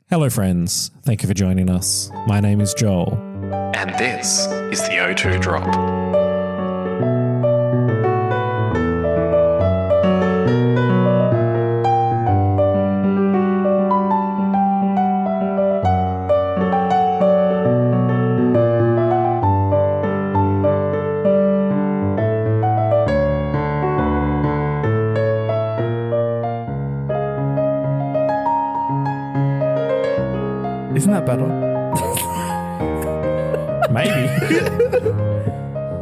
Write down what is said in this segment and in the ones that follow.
Hello, friends. Thank you for joining us. My name is Joel. And this is the O2 Drop. Isn't that better? Maybe.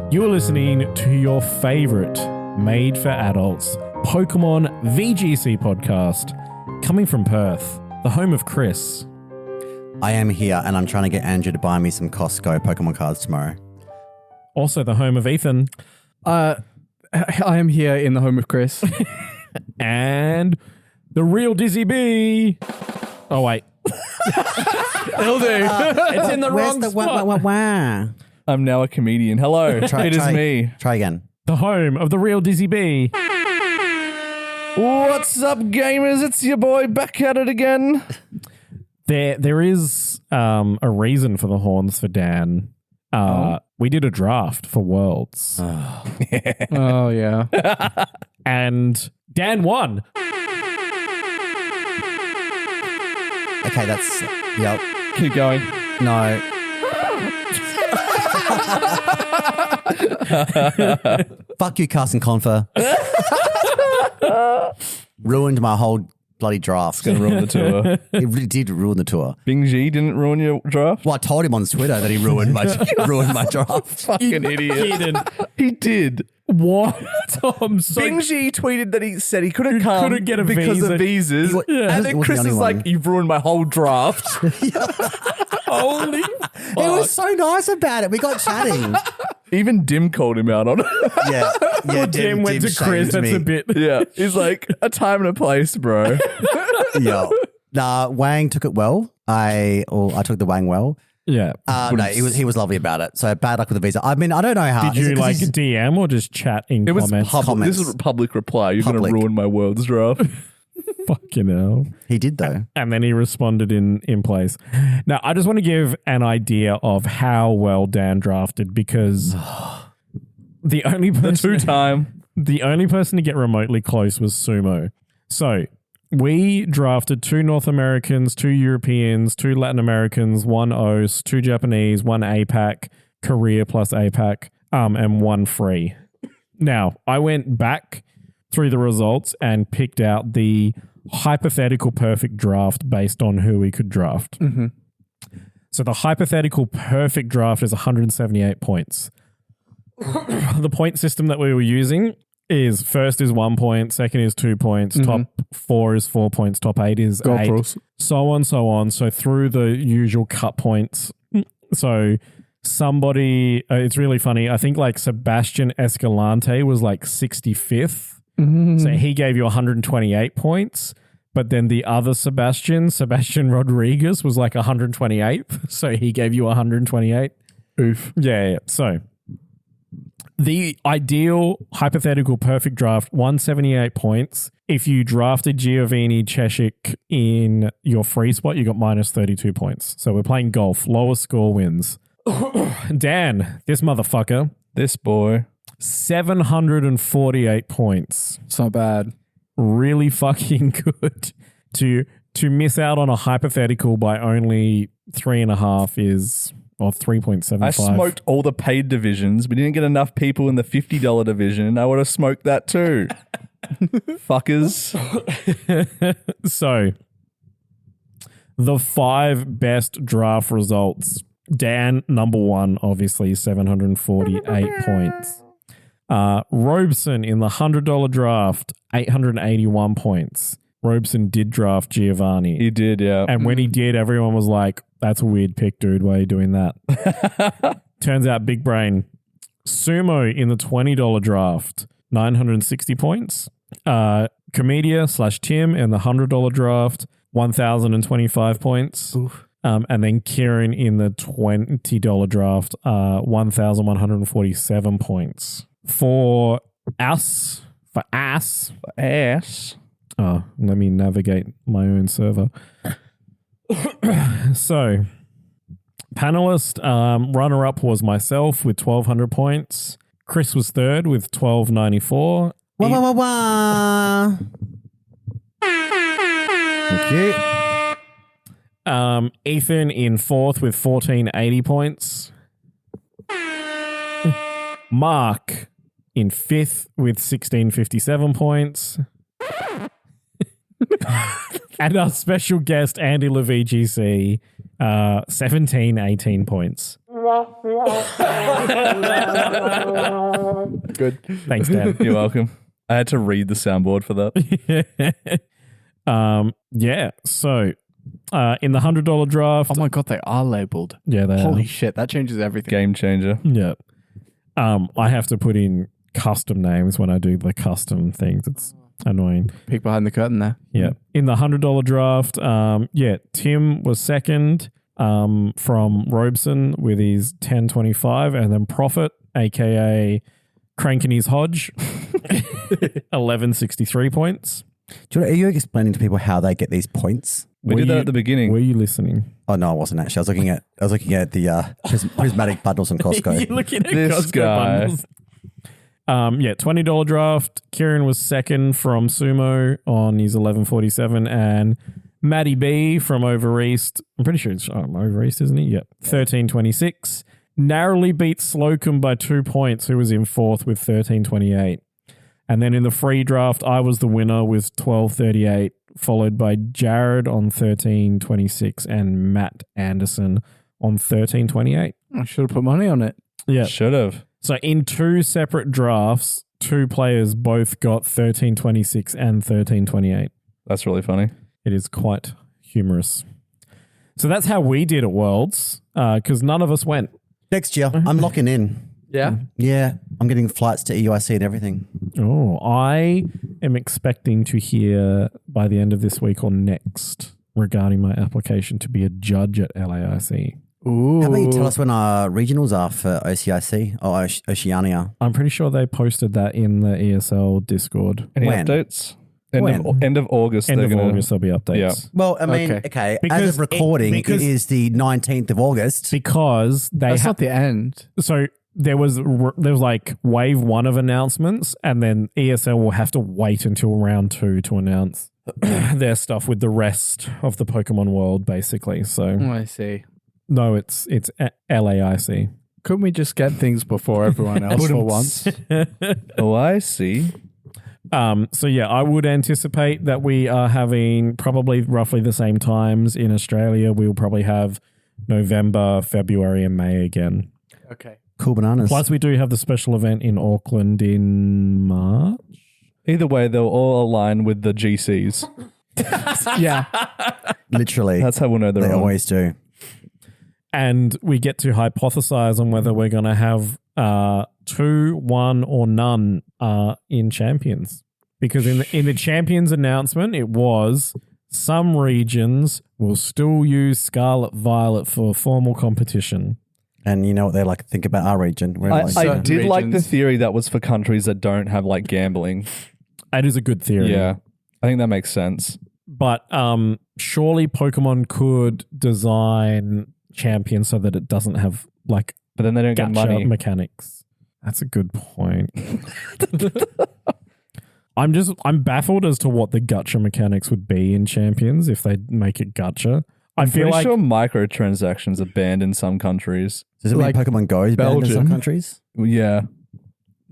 You're listening to your favorite made for adults Pokemon VGC podcast coming from Perth, the home of Chris. I am here and I'm trying to get Andrew to buy me some Costco Pokemon cards tomorrow. Also the home of Ethan. I am here in the home of Chris. And the real Dizzy B. Oh, wait. It'll do. It's in the wrong spot. I'm now a comedian. Hello. It is me. Try again. The home of the real Dizzy B. What's up, gamers? It's your boy back at it again. There is a reason for the horns for Dan. We did a draft for Worlds. Oh, yeah. And Dan won. Okay, that's... Yep. Keep going. No. Fuck you, Carson Confer. Ruined my whole bloody draft. It's going to ruin the tour. It really did ruin the tour. Bing G didn't ruin your draft? Well, I told him on Twitter that he ruined my draft. Fucking idiot. He did. What? I'm so... Bing G tweeted that he said he couldn't come couldn't get a because visa. of visas. Yeah. And then He wasn't Chris the is only like, one. you've ruined my whole draft. Holy He was so nice about it. We got chatting. Even Dim called him out on it. Yeah. Tim went to Chris. That's a bit... Yeah. He's like, a time and a place, bro. Yeah. Nah, Wang took it well. I took the Wang well. Yeah. No, he was lovely about it. So bad luck with the visa. I mean, I don't know how. Did you like DM or just chat in It was comments? public. This is a public reply. You're going to Public. ruin my world's draft. Fucking hell. He did though. And then he responded in place. Now, I just want to give an idea of how well Dan drafted because the only person to get remotely close was Sumo. So we drafted 2 North Americans, 2 Europeans, 2 Latin Americans, 1 OS, 2 Japanese, 1 APAC, Korea plus APAC, and 1 free. Now, I went back through the results and picked out the hypothetical perfect draft based on who we could draft. Mm-hmm. So the hypothetical perfect draft is 178 points. The point system that we were using is first is 1 point, second is 2 points, top 4 is 4 points, top 8 is 8, so on, so on. So through the usual cut points. So somebody, it's really funny. I think like Sebastian Escalante was like 65th. Mm-hmm. So he gave you 128 points. But then the other Sebastian Rodriguez was like 128th. So he gave you 128. Oof. Yeah. So the ideal hypothetical perfect draft, 178 points. If you drafted Giovanni Cheshik in your free spot, you got minus 32 points. So we're playing golf. Lowest score wins. Dan, this motherfucker, This boy. 748 points. It's not bad. Really fucking good. To miss out on a hypothetical by only 3.5 is... Or 3.75. I smoked all the paid divisions. We didn't get enough people in the $50 division. I would have smoked that too. Fuckers. So, the 5 best draft results. Dan, number 1, obviously, 748 points. Robeson in the $100 draft, 881 points. Robeson did draft Giovanni. He did, yeah. And when he did, everyone was like, that's a weird pick, dude. Why are you doing that? Turns out, big brain. Sumo in the $20 draft, 960 points. Comedia/Tim in the $100 draft, 1,025 points. And then Kieran in the $20 draft, 1,147 points. For ass. Ass. Oh, let me navigate my own server. So, panelist runner-up was myself with 1,200 points. Chris was third with 1,294. Wah, wah, wah, wah. Thank you. Ethan in fourth with 1,480 points. Mark in fifth with 1,657 points. And our special guest, Andy LeVGC, 1,718 points. Good. Thanks, Dan. You're welcome. I had to read the soundboard for that. Yeah. So, in the $100 draft, Oh my god, they are labeled. yeah, they Holy are. shit, that changes everything. Game changer. Yeah. I have to put in custom names when I do the custom things. It's annoying. Peek behind the curtain there. Yeah. In the $100 draft, Tim was second from Robeson with his 1025, and then Prophet, aka Crankenny's Hodge, 1163 points. Are you explaining to people how they get these points? We did that at the beginning. Were you listening? Oh no, I wasn't actually. I was looking at the prismatic bundles on Costco. You're looking at This Costco guy. bundles. $20 draft. Kieran was second from Sumo on his 1147, and Matty B from Over East. I'm pretty sure it's Over East, isn't he? Yep. 1326. Narrowly beat Slocum by 2 points, who was in fourth with 1328. And then in the free draft, I was the winner with 1238, followed by Jared on 1326 and Matt Anderson on 1328. I should have put money on it. Yeah. Should have. So in two separate drafts, two players both got 1326 and 1328. That's really funny. It is quite humorous. So that's how we did at Worlds, because none of us went. Next year, I'm locking in. Yeah. Yeah, I'm getting flights to EUIC and everything. Oh, I am expecting to hear by the end of this week or next regarding my application to be a judge at LAIC. Ooh. How about you tell us when our regionals are for OCIC or Oceania? I'm pretty sure they posted that in the ESL Discord. Any When? updates? When? End of August. End they're of gonna, August, there'll be updates. Yeah. Well, I mean, Okay. okay, Because as of recording, it because- is the 19th of August. Because they That's not the end. so there was like wave one of announcements, and then ESL will have to wait until round two to announce their stuff with the rest of the Pokemon world, basically. So Oh, I see. no, it's LAIC. Couldn't we just get things before everyone else for once? Oh, I see. So yeah, I would anticipate that we are having probably roughly the same times in Australia. We'll probably have November, February, and May again. Okay. Cool bananas. Plus, we do have the special event in Auckland in March. Either way, they'll all align with the GCs. Yeah. Literally, That's how we'll know they're they on. always do. And we get to hypothesize on whether we're going to have 2, 1, or none in champions. Because in the champions announcement, it was some regions will still use Scarlet Violet for formal competition. And you know what they like to think about our region. We're I Certain did like the regions. theory that was for countries that don't have like gambling. That is a good theory. Yeah. I think that makes sense. But surely Pokemon could design champions so that it doesn't have like But then they don't get gacha money. mechanics. That's a good point. I'm baffled as to what the gacha mechanics would be in champions if they make it gacha. I feel Pretty like sure microtransactions are banned in some countries. Does it mean Like Pokemon Go is banned in some Belgium. countries? Yeah.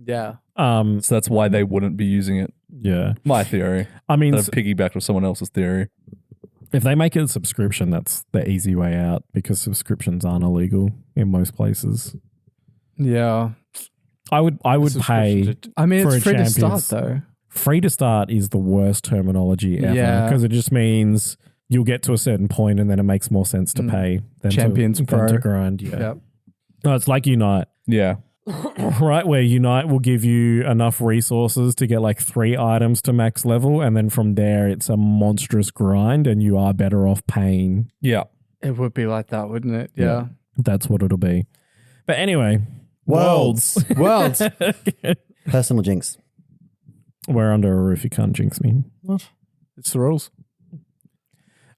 Yeah. So that's why they wouldn't be using it. yeah. My theory. I mean, That I've piggybacked with someone else's theory. if they make it a subscription, that's the easy way out because subscriptions aren't illegal in most places. Yeah. I would pay. I mean, for it's a free to champions. start though. Free to start is the worst terminology ever Yeah. because it just means you'll get to a certain point and then it makes more sense to pay than Champions to, Pro. than to grind. Yeah. Yep. No, it's like Unite, Yeah. right? Where Unite will give you enough resources to get like 3 items to max level. And then from there, it's a monstrous grind and you are better off paying. Yeah. It would be like that, wouldn't it? Yeah. That's what it'll be. But anyway, Worlds. Worlds. Personal jinx. we're under a roof. You can't jinx me. It's the rules.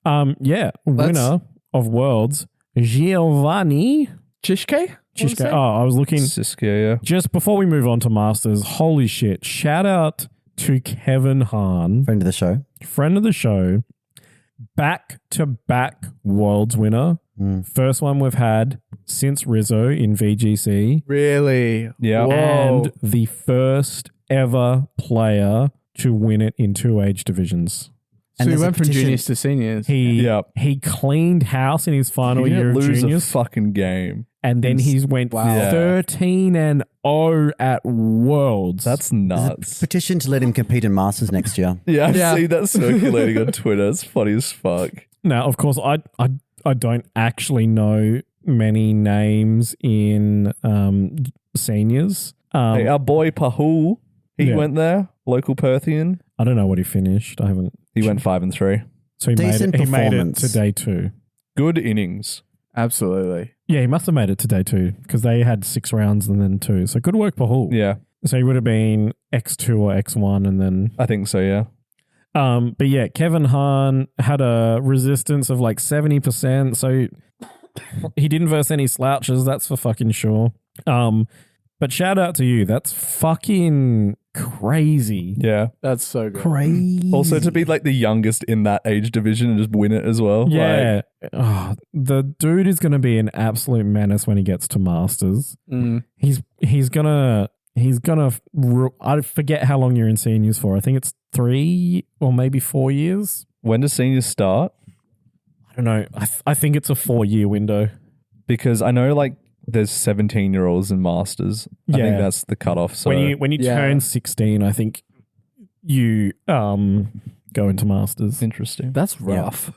Yeah, winner of Worlds, Giovanni Chishke? Chishke. Oh, I was looking Siska, yeah. just before we move on to Masters. Holy shit! Shout out to Kevin Hahn, Friend of the show. friend of the show, back-to-back Worlds winner. First one we've had since Rizzo in VGC, Really? Yeah. Whoa. and the first ever player to win it in two age divisions. So And he there's a went from petition- juniors to seniors. He cleaned house in his final He year didn't of lose juniors, a fucking game. and then he's went Wow. 13-0 at Worlds. That's nuts. Petition to let him compete in Masters next year. Yeah, I've Yeah. seen that circulating on Twitter. It's funny as fuck. Now, of course, I don't actually know many names in seniors. Hey, our boy Pahul, he Yeah. went there, local Perthian. I don't know what he finished. I haven't. He went 5-3. So he Decent made it performance. to day two. Good innings. Absolutely. Yeah, he must have made it to day two because they had 6 rounds and then 2. So good work, Pahul. Yeah, So he would have been X2 or X1 and then. I think so, yeah. But yeah, Kevin Hahn had a resistance of like 70%. So he didn't verse any slouches. That's for fucking sure. But shout out to you. That's fucking crazy. Yeah. That's so good. Crazy. Also, to be like the youngest in that age division and just win it as well. Yeah. Oh, the dude is going to be an absolute menace when he gets to Masters. Mm. He's gonna I forget how long you're in seniors for. I think it's 3 or maybe 4 years. When does seniors start? I don't know. I think it's a 4-year window. Because I know like there's 17-year-olds in Masters. I think Yeah. that's the cutoff. So When you Yeah. turn 16, I think you go into Masters. interesting. That's rough.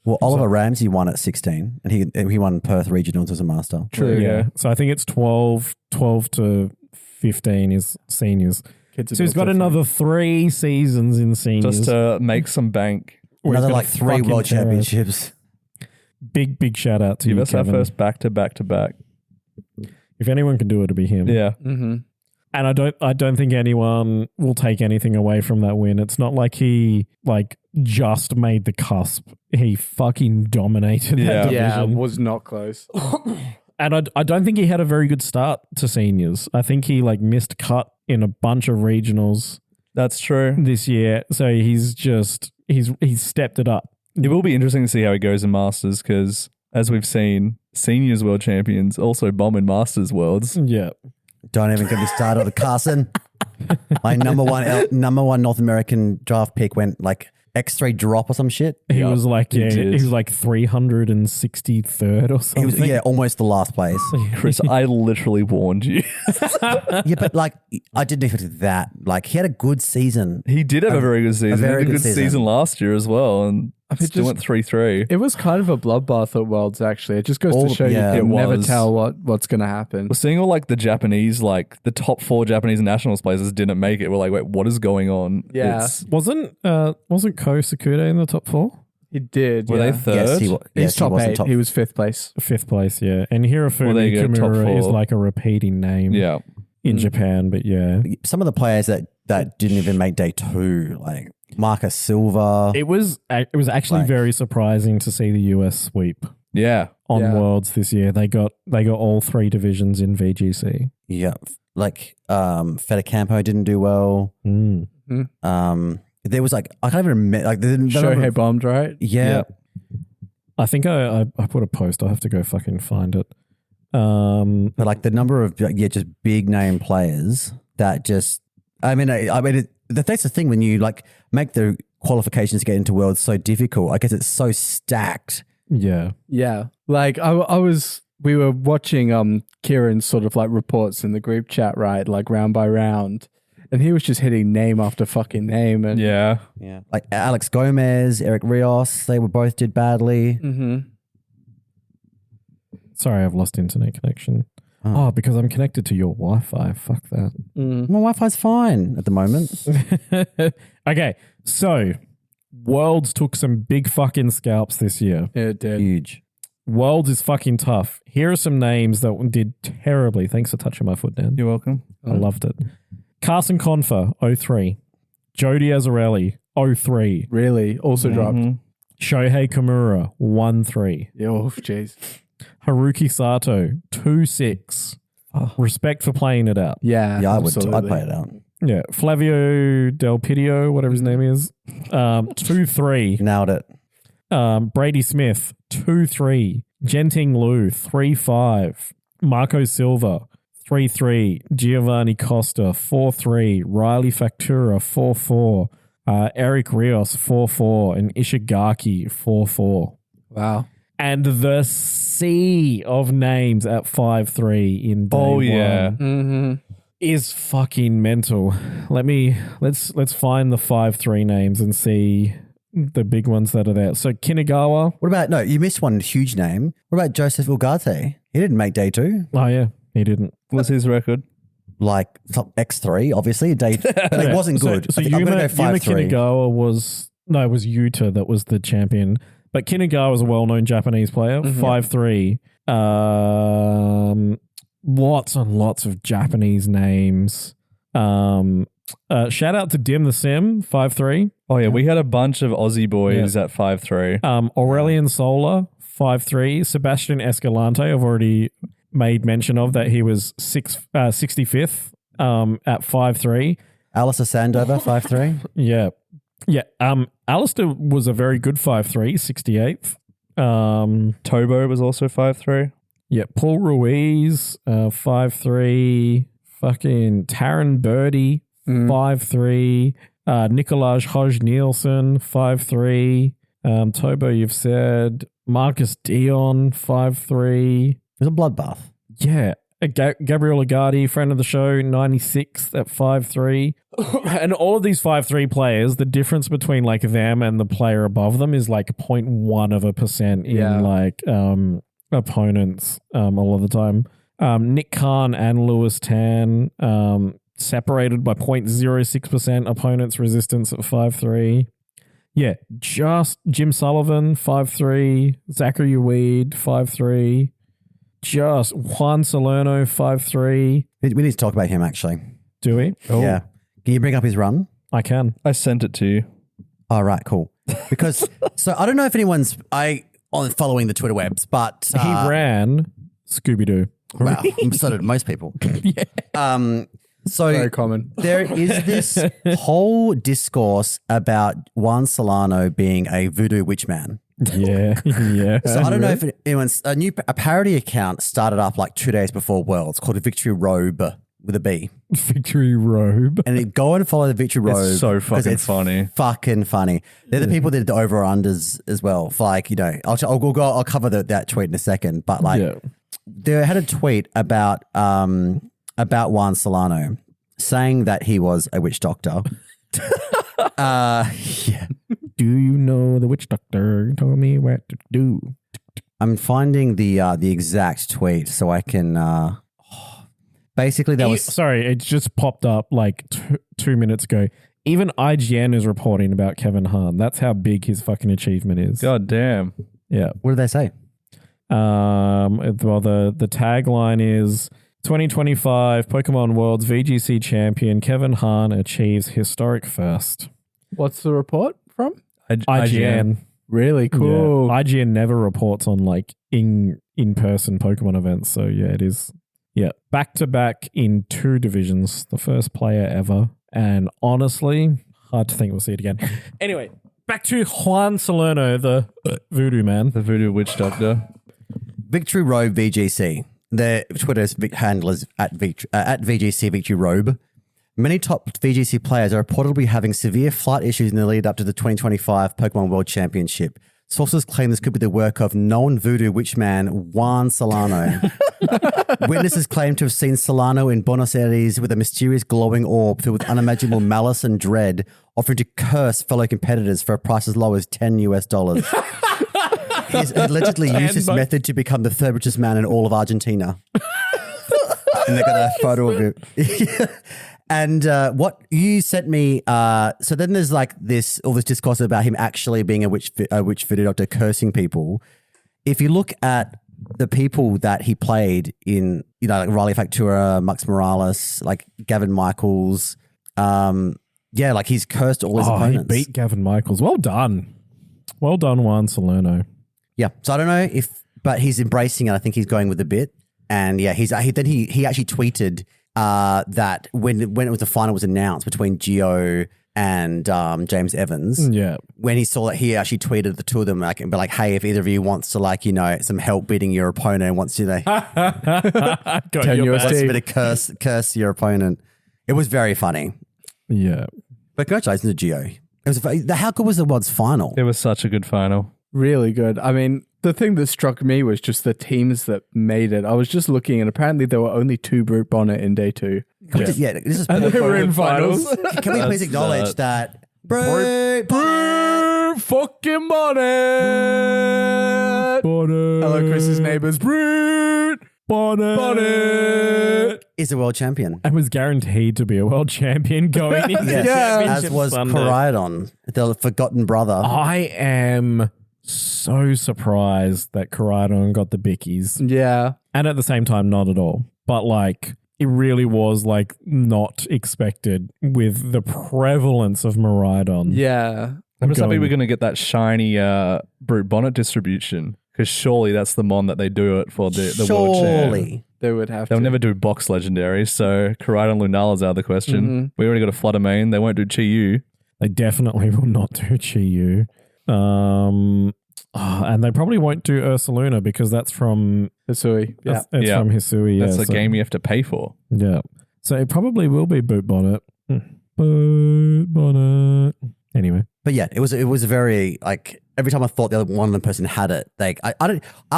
Well, Oliver Ramsey won at 16, and he won Perth Regionals as a master. True, yeah. So I think it's 12 to 15 is seniors. Kids are So he's built got different. another 3 seasons in seniors. Just to make some bank. where he's Another gonna like 3 fucking world tear it. championships. Big shout out to Give you, us our Kevin. first back-to-back-to-back. If anyone can do it, it'll be him. Yeah. Mm-hmm. And I don't think anyone will take anything away from that win. It's not like he just made the cusp. He fucking dominated Yeah. that Yeah, division. was not close. And I don't think he had a very good start to seniors. I think he missed cut in a bunch of regionals That's true. this year. So he's stepped it up. It will be interesting to see how he goes in Masters because, as we've seen, seniors world champions also bomb in Masters worlds. Yeah. Don't even get me started on Carson. My number one North American draft pick went like X3 drop or some shit. He Yeah, was like, he yeah, did. he was like 363rd or He something. was, yeah, almost the last place. Chris, I literally warned you. Yeah, but like I didn't expect that. Like he had a good season. He did have a very good season. very he had a good good season. season last year as well, and still went 3-3. It was kind of a bloodbath at Worlds, actually. It just goes to show yeah, you it can never was. tell what's going to happen. We're seeing all like the Japanese, like the top 4 Japanese nationals players didn't make it. We're like, wait, what is going on? Yeah. It's- Wasn't Ko Sakuda in the top 4? He did. were yeah. they third? Yes, he, He's top was in 8. He was 5th place. 5th place, yeah. And Hirofumi Well, there you go, top Kimura is 4. like a repeating name Yeah. in Japan, but yeah. Some of the players that didn't even make day 2, like Marcus Silva. It was actually Like- very surprising to see the US sweep Yeah. on Yeah. Worlds this year. They got all 3 divisions in VGC. Yeah, like Fedecampo didn't do well. Mm. There was like I can't even remember. Like the number Shohei of- bombed, right? yeah, I think I put a post. I'll have to go fucking find it. Um, but like the number of just big name players that just. I mean, that's the thing when you like make the qualifications to get into Worlds so difficult. I guess it's so stacked. yeah. Yeah. Like we were watching Kieran's sort of like reports in the group chat, right? Like round by round. And he was just hitting name after fucking name. And Yeah. Yeah, like Alex Gomez, Eric Rios, they both did badly. Mm-hmm. Sorry, I've lost internet connection. Oh, because I'm connected to your Wi-Fi. Fuck that. My Wi-Fi's fine at the moment. Okay, so Worlds took some big fucking scalps this year. It did. Huge. Worlds is fucking tough. Here are some names that did terribly. Thanks for touching my foot, Dan. You're welcome. I loved it. Carson Confer, 03. Jody Azzarelli, 03. Really. Also dropped. Mhm. Shohei Kimura, 1-3. Oh, jeez. Haruki Sato, 2-6. Respect for playing it out. Yeah. Yeah, I'd absolutely. play it out. Yeah. Flavio Del Pidio, whatever his name is, 2-3. Nailed it. Brady Smith, 2-3. Genting Liu, 3-5. Marco Silva, 3-3. Giovanni Costa, 4-3. Riley Factura, 4-4. Eric Rios, 4-4. And Ishigaki, 4-4. Wow. And the sea of names at 5-3 in day one Mm-hmm. is fucking mental. Let's find the 5-3 names and see the big ones that are there. So Kinagawa. What about, no, you missed one huge name. What about Joseph Ugarte? He didn't make day 2. Oh yeah, he didn't. What's his record? Like top X3, obviously. But it wasn't good. So I'm going to go Yuma 5-3. Kinagawa it was Yuta that was the champion. But Kinagawa was a well-known Japanese player. 5-3. Lots and lots of Japanese names. Shout out to Dim the Sim, 5-3. Oh, yeah. We had a bunch of Aussie boys at 5-3. Aurelian Sola, 5-3. Sebastian Escalante, I've already made mention of that he was 65th at 5-3. Alistair Sandover, 5-3. Yeah. Yeah. Alistair was a very good 5-3, 68th. Tobo was also 5-3. Yeah. Paul Ruiz, 5-3. Fucking Taryn Birdie, 5-3. Nicolaj Hodge Nielsen, 5-3. Tobo, you've said. Marcus Dion, 5-3. It was a bloodbath. Yeah. Gabriel Agati, friend of the show, 96th at 5-3. And all of these 5-3 players, the difference between like them and the player above them is like 0.1% in like opponents all of the time. Nick Khan and Lewis Tan separated by 0.06% opponents resistance at 5-3. Yeah, just Jim Sullivan, 5-3. Zachary Weed, 5-3. Just Juan Salerno, 5-3. We need to talk about him, actually. Do we? Oh. Yeah. Can you bring up his run? I can. I sent it to you. All right, cool. Because, so I don't know if anyone's on following the Twitter webs, but He ran Scooby-Doo. wow, so did most people. Yeah. So Very common. there is this whole discourse about Juan Solano being a voodoo witch man. Yeah, yeah. So I don't know if anyone's a parody account started up like 2 days before Worlds called a Victory Robe with a B. Victory Robe. And go and follow the Victory Robe. It's so 'cause fucking it's funny. Fucking funny. They're the people that did the over or unders as well. For like, you know, I'll cover that tweet in a second. But like, they had a tweet about Juan Solano saying that he was a witch doctor. Yeah. Do you know the witch doctor told me what to do? I'm finding the exact tweet so I can. Basically, that was Sorry, it just popped up like 2 minutes ago. Even IGN is reporting about Kevin Hahn. That's how big his fucking achievement is. God damn. Yeah. What did they say? Well, the tagline is 2025 Pokemon World's VGC champion Kevin Hahn achieves historic first. What's the report from? IGN. Really cool. Yeah. IGN never reports on like in-person Pokemon events. So yeah, it is. Yeah. Back to back in 2 divisions. The first player ever. And honestly, hard to think we'll see it again. Anyway, back to Juan Salerno, the voodoo man. The voodoo witch doctor. Victory Robe VGC. Their Twitter handle is at VGC Victory Robe. Many top VGC players are reportedly having severe flight issues in the lead up to the 2025 Pokemon World Championship. Sources claim this could be the work of known voodoo witch man Juan Solano. Witnesses claim to have seen Solano in Buenos Aires with a mysterious glowing orb filled with unimaginable malice and dread, offering to curse fellow competitors for a price as low as $10. He's allegedly used this method to become the third richest man in all of Argentina. And they got a photo of it. And what you sent me, so then there's like all this discourse about him actually being a witch voodoo doctor cursing people. If you look at the people that he played in, you know, like Riley Factura, Mux Morales, like Gavin Michaels, like he's cursed all his opponents. He beat Gavin Michaels. Well done. Well done, Juan Salerno. Yeah. So I don't know but he's embracing it. I think he's going with the bit. And yeah, he actually tweeted that when it was the final was announced between Gio and James Evans. Yeah. When he saw that, he actually tweeted the two of them and be like, "Hey, if either of you wants to some help beating your opponent and wants you to Got your USD. back. a bit of curse your opponent." It was very funny. Yeah. But congratulations to Gio. How good was the World's final? It was such a good final. Really good. I mean, the thing that struck me was just the teams that made it. I was just looking, and apparently there were only 2 Brute Bonnet in day 2. This is And they were in finals. Can we please acknowledge that Brute Fucking Bonnet! Hello, Chris's neighbors. Brute! Bonnet. is the world champion? And was guaranteed to be a world champion going into Yes, the Yeah. championship as was Sunday. Coridon, the forgotten brother. I am so surprised that Coridon got the bickies. Yeah. And at the same time, not at all. But like, it really was like not expected with the prevalence of Maridon. Yeah. I'm just happy Going- we're going to get that shiny Brute Bonnet distribution, because surely that's the mon that they do it for the world champ. Surely. They would have They'll to. never do box legendaries, so Coridon Lunala's out of the question. We already got a Flutter main. They won't do Chi Yu. They definitely will not do Chi-Yu. And they probably won't do Ursaluna because that's from Hisui. Yeah. it's Yeah. from Hisui. That's yeah, a so- game you have to pay for. Yeah. So it probably will be Boot Bonnet. Boot Bonnet. Anyway. But yeah, it was a very like every time I thought the other one of the person had it, like I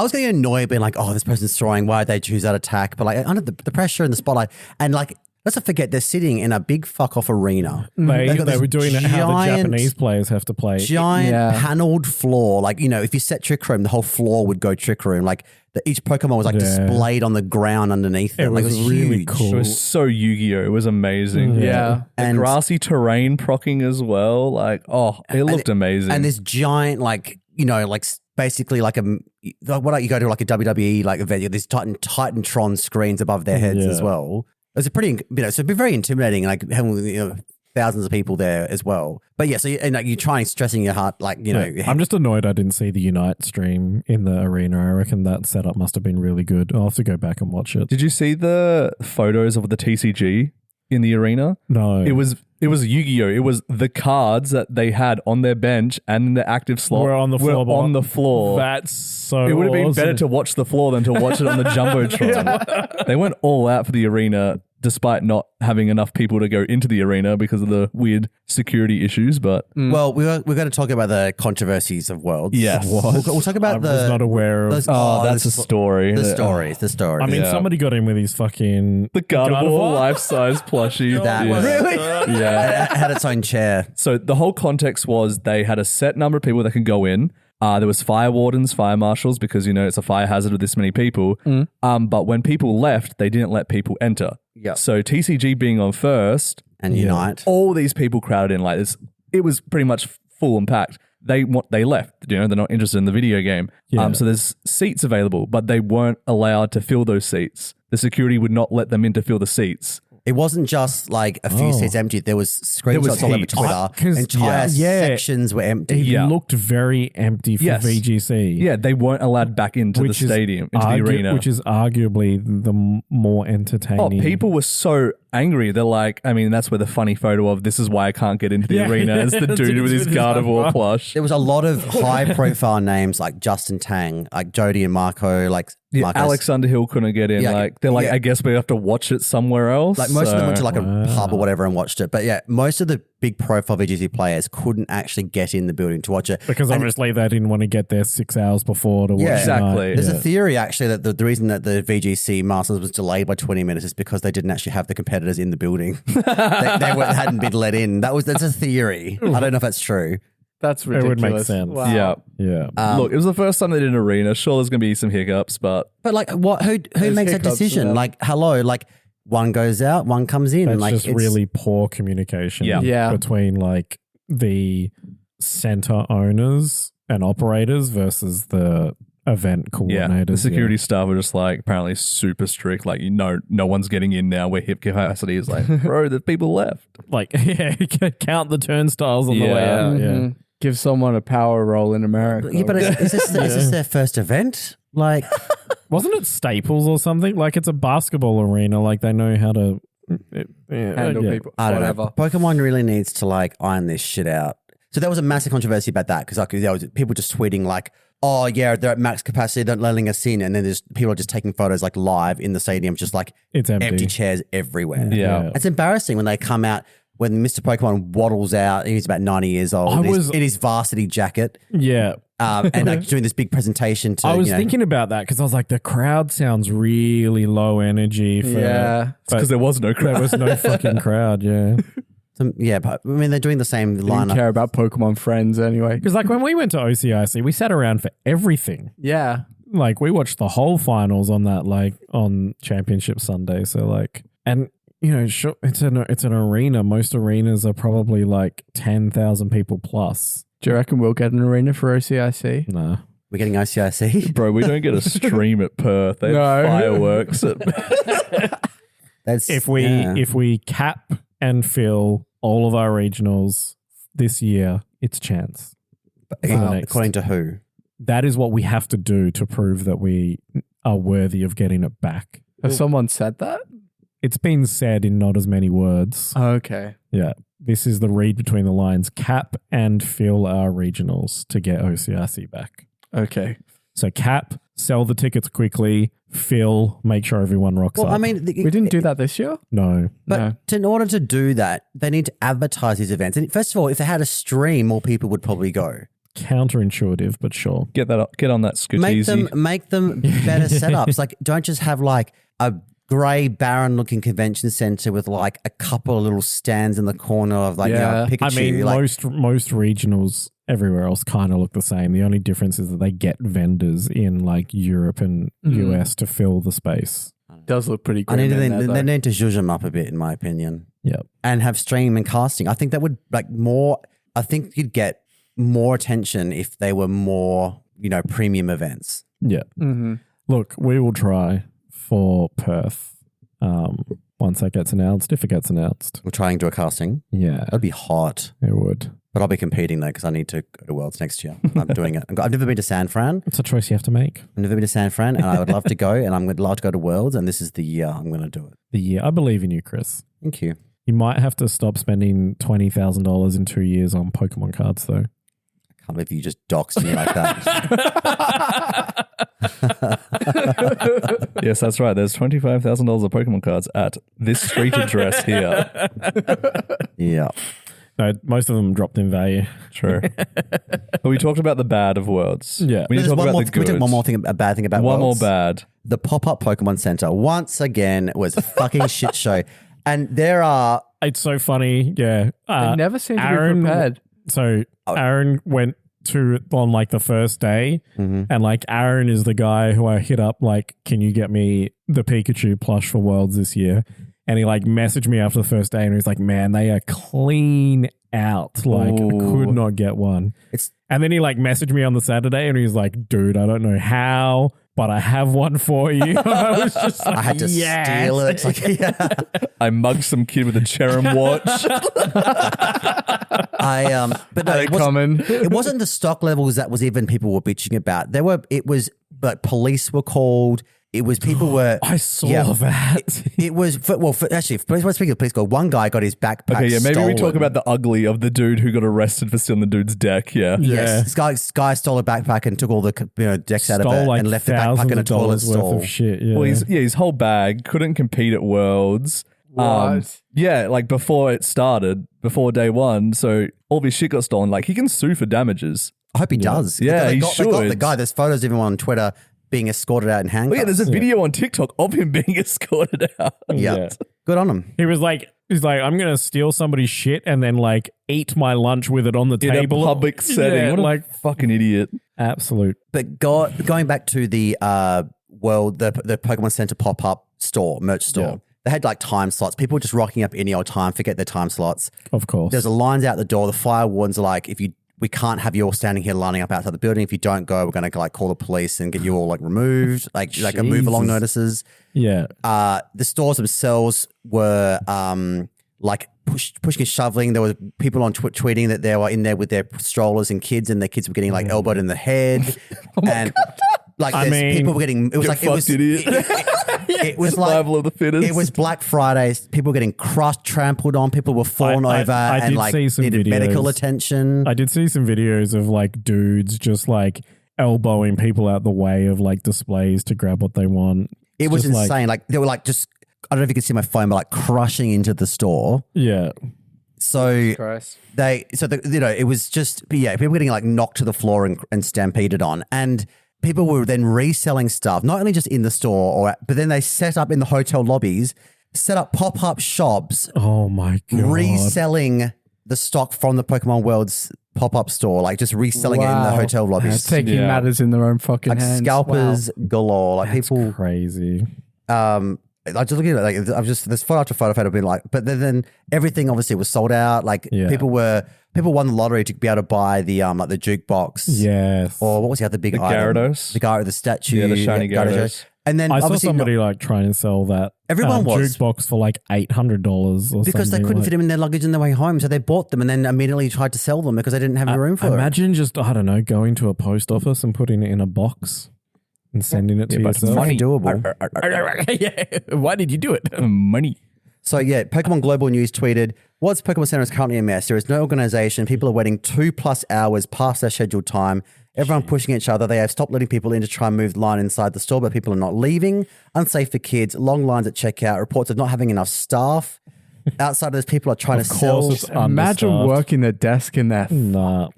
was getting annoyed being like, oh, this person's throwing, why did they choose that attack? But like under the pressure and the spotlight, and like let's not forget they're sitting in a big fuck off arena. They They've got were this doing it how the giant- Japanese players have to play. Giant Yeah. paneled floor, like if you set Trick Room, the whole floor would go Trick Room. Like each Pokemon was like Yeah. displayed on the ground underneath them. It Like, was really huge. cool. It was so Yu-Gi-Oh! It was amazing. Yeah. The And- grassy terrain procking as well. Like, it looked amazing. And this giant, like basically like what you go to like a WWE like event, this Titantron screens above their heads Yeah. as well. It was a pretty, so it'd be very intimidating, like having thousands of people there as well. But yeah, so you're trying, stressing your heart, like I'm just annoyed I didn't see the Unite stream in the arena. I reckon that setup must have been really good. I'll have to go back and watch it. Did you see the photos of the TCG in the arena? No. It was Yu-Gi-Oh! It was the cards that they had on their bench and in the active slot Were on the floor, were on the floor. That's so It would have been awesome. better to watch the floor than to watch it on the Jumbotron. They went all out for the arena despite not having enough people to go into the arena because of the weird security issues. But Well, we're going to talk about the controversies of Worlds. Yes. We'll talk about I was not aware of. those- that's a this- story. The stories. I mean, Yeah. somebody got in with his fucking The Gardevoir Gardevoir? life-size plushie. That Yeah. was- Really? Yeah. It had its own chair. So the whole context was they had a set number of people that could go in. There was fire wardens, fire marshals, because it's a fire hazard with this many people. But when people left, they didn't let people enter. Yep. So TCG being on first, And Unite. all these people crowded in like this. It was pretty much full and packed. They left. They're not interested in the video game. Yeah. So there's seats available, but they weren't allowed to fill those seats. The security would not let them in to fill the seats. It wasn't just like a few seats empty. There was screenshots all over heaps. Twitter. 'Cause- Entire yeah. sections were empty. It Yeah. looked very empty for Yes. VGC. Yeah, they weren't allowed back into the Which is stadium, into the arena. Which is arguably the more entertaining. Oh, people were so angry. They're like, I mean, that's where the funny photo of this is why I can't get into the Yeah, arena is the yeah, dude with his Gardevoir plush. There was a lot of high profile names like Justin Tang, like Jody and Marco, like Yeah, Marcos. Alex Underhill couldn't get in. Yeah, Like they're like, yeah. I guess we have to watch it somewhere else. Like most of them went to So- like a pub or whatever and watched it. But yeah, most of the big profile VGC players couldn't actually get in the building to watch it. because And obviously they didn't want to get there 6 hours before to watch Yeah. Exactly. there's Yeah. a theory actually that the reason that the VGC Masters was delayed by 20 minutes is because they didn't actually have the competitors in the building. hadn't been let in. That's a theory. I don't know if that's true. That's would ridiculous. make sense. Wow. Yeah. Yeah. Look, it was the first time they did an arena. Sure, there's gonna be some hiccups, but But like, what? Who There's makes that hiccups, decision? yeah. Like, hello, like one goes out, one comes in. That's like, just it's- really poor communication Yeah. Yeah. between like the center owners and operators versus the event coordinators. yeah, the security staff were just like apparently super strict. Like, no one's getting in now. We're hip capacity is like, bro, the people left. Like, yeah, count the turnstiles on the way Yeah. out. Yeah. Mhm. give someone a power role in America. Yeah, but is this their first event? Like, Wasn't it Staples or something? Like it's a basketball arena. Like they know how to handle people. I don't Whatever. know. Pokemon really needs to like iron this shit out. So there was a massive controversy about that because like there was people just tweeting like, "Oh yeah, they're at max capacity, they're not letting us in," and then there's people are just taking photos like live in the stadium, just like It's empty. chairs everywhere. Yeah. It's embarrassing when they come out when Mr. Pokemon waddles out. He's about 90 years old in his varsity jacket. Yeah. And like doing this big presentation to. I was thinking about that because I was like, the crowd sounds really low energy. For, Yeah. Because there was no crowd. there was no fucking crowd. Yeah. Yeah, but I mean they're doing the same Didn't lineup. care about Pokemon friends anyway. Because like when we went to OCIC, we sat around for everything. Yeah. Like we watched the whole finals on that, like on Championship Sunday. So like, and you know, sure, it's an arena. Most arenas are probably like 10,000 people plus. Do you reckon we'll get an arena for OCIC? Nah. We're getting OCIC. Bro, we don't get a stream at Perth. They have No. fireworks at That's If we cap and fill all of our regionals this year, it's chance. according to who? That is what we have to do to prove that we are worthy of getting it back. Has someone said that? It's been said in not as many words. Okay. Yeah. This is the read between the lines. Cap and fill our regionals to get OCRC back. Okay. So cap, sell the tickets quickly, fill, make sure everyone rocks Well, up. I mean, We didn't do that this year? No. No. but in order to do that, they need to advertise these events. And first of all, if they had a stream, more people would probably go. Counterintuitive, but sure. get on that Scooteasy. Make them better setups. Like, don't just have like a grey, barren-looking convention center with like a couple of little stands in the corner of like Yeah. Pikachu. I mean, like, most regionals everywhere else kind of look the same. The only difference is that they get vendors in like Europe and US to fill the space. Does look pretty I good. need they need to zhuzh them up a bit, in my opinion, Yeah. and have stream and casting. I think that would like more. I think you'd get more attention if they were more, premium events. Yeah. Mm-hmm. Look, we will try for Perth once that gets announced, if it gets announced. We're trying to do a casting. Yeah, That'd be hot. it would. But I'll be competing though because I need to go to Worlds next year. I'm doing it. I've never been to San Fran. It's a choice you have to make. I've never been to San Fran, and I would love to go. And I'm love to go to Worlds, and this is the year I'm going to do it. The year. I believe in you, Chris. Thank you. You might have to stop spending $20,000 in 2 years on Pokemon cards, though. I can't believe you just doxed me like that. Yes, that's right. There's $25,000 of Pokemon cards at this street address here. Yeah. No, most of them dropped in value. True. But we talked about the bad of Worlds. Yeah. We need to There's talk one about more, the can we good. talk one more thing, a bad thing about One more Worlds? bad. The pop-up Pokemon Center once again was a fucking shit show. And there are It's so funny. Yeah. They never seem to Aaron- be prepared. So Aaron went to on like the first day, and like Aaron is the guy who I hit up like, can you get me the Pikachu plush for Worlds this year? And he like messaged me after the first day, and he's like, man, they are clean out. Like, I could not get one. And then he like messaged me on the Saturday, and he's like, dude, I don't know how, but I have one for you. I was just like, I had to steal it. It's like, yeah. I mugged some kid with a Cherrim watch. But no, Common. it wasn't the stock levels that was even people were bitching about. It was like police were called. It was people were. I saw that. It was actually. Speaking of police, called one guy got his backpack. Okay, yeah, maybe we stolen. talk about the ugly of the dude who got arrested for stealing the dude's deck. Yeah. Yes, this guy stole a backpack and took all the decks out of Stole it like and left the backpack thousands in a of toilet dollars worth stall. of shit. Yeah. Well, his whole bag couldn't compete at Worlds. What? Yeah, like before it started, before day one. So all of his shit got stolen. Like he can sue for damages. I hope he does. Yeah, they he got the should. guy. There's photos of him on Twitter being escorted out in Oh handcuffs. yeah, there's a video on TikTok of him being escorted out. Yeah. Good on him. He's like, I'm gonna steal somebody's shit and then like eat my lunch with it on the In table. a public setting. Yeah, What a like fucking idiot. absolute. But going back to the the Pokemon Center pop-up store, merch store, Yeah. they had like time slots. People were just rocking up any old time, forget their time slots. Of course. There's a lines out the door. The fire wardens are like, we can't have you all standing here lining up outside the building. If you don't go, we're going to like call the police and get you all like removed, like a move along Jesus. notices. Yeah. The stores themselves were like pushing and shoveling. There were people on tweeting that they were in there with their strollers and kids, and their kids were getting like elbowed in the head. And like people were getting, it was like, it was like, Survival of the fittest. it was Black Friday. People were getting crushed, trampled on. People were falling over I and did like see some needed videos. medical attention. I did see some videos of like dudes just like elbowing people out the way of like displays to grab what they want. It was just insane. Like they were like just, I don't know if you can see my phone, but like crushing into the store. Yeah. So Christ. it was just, people were getting like knocked to the floor and stampeded on. And people were then reselling stuff, not only just in the store, but then they set up in the hotel lobbies, set up pop-up shops, Oh my God. reselling the stock from the Pokemon World's pop-up store, like just reselling it in the hotel lobbies. Taking Yeah. matters in their own fucking Like hands. scalpers galore. Like That's people, crazy. I just looking at it, like I've just this photo after photo been like, but then everything obviously was sold out. Like people won the lottery to be able to buy the like the jukebox. Yes. Or what was the other big The item? Gyarados? The statue. Yeah, the shiny Gyarados. Gyarados. And then I saw obviously somebody like try and sell that Everyone was. jukebox for like $800 or something. because they couldn't like, fit them in their luggage on their way home, so they bought them and then immediately tried to sell them because they didn't have any room for it. Imagine just, I don't know, going to a post office and putting it in a box and sending it to but yourself. Very doable. Yeah. Why did you do it? Money. So yeah, Pokemon Global News tweeted, "What's Pokemon Center is currently a mess. There is no organization. People are waiting 2+ hours past their scheduled time. Everyone pushing each other. They have stopped letting people in to try and move the line inside the store, but people are not leaving. Unsafe for kids. Long lines at checkout. Reports of not having enough staff. Outside of this, people are trying to sell. it's Imagine understaffed. working the desk in there. Nah.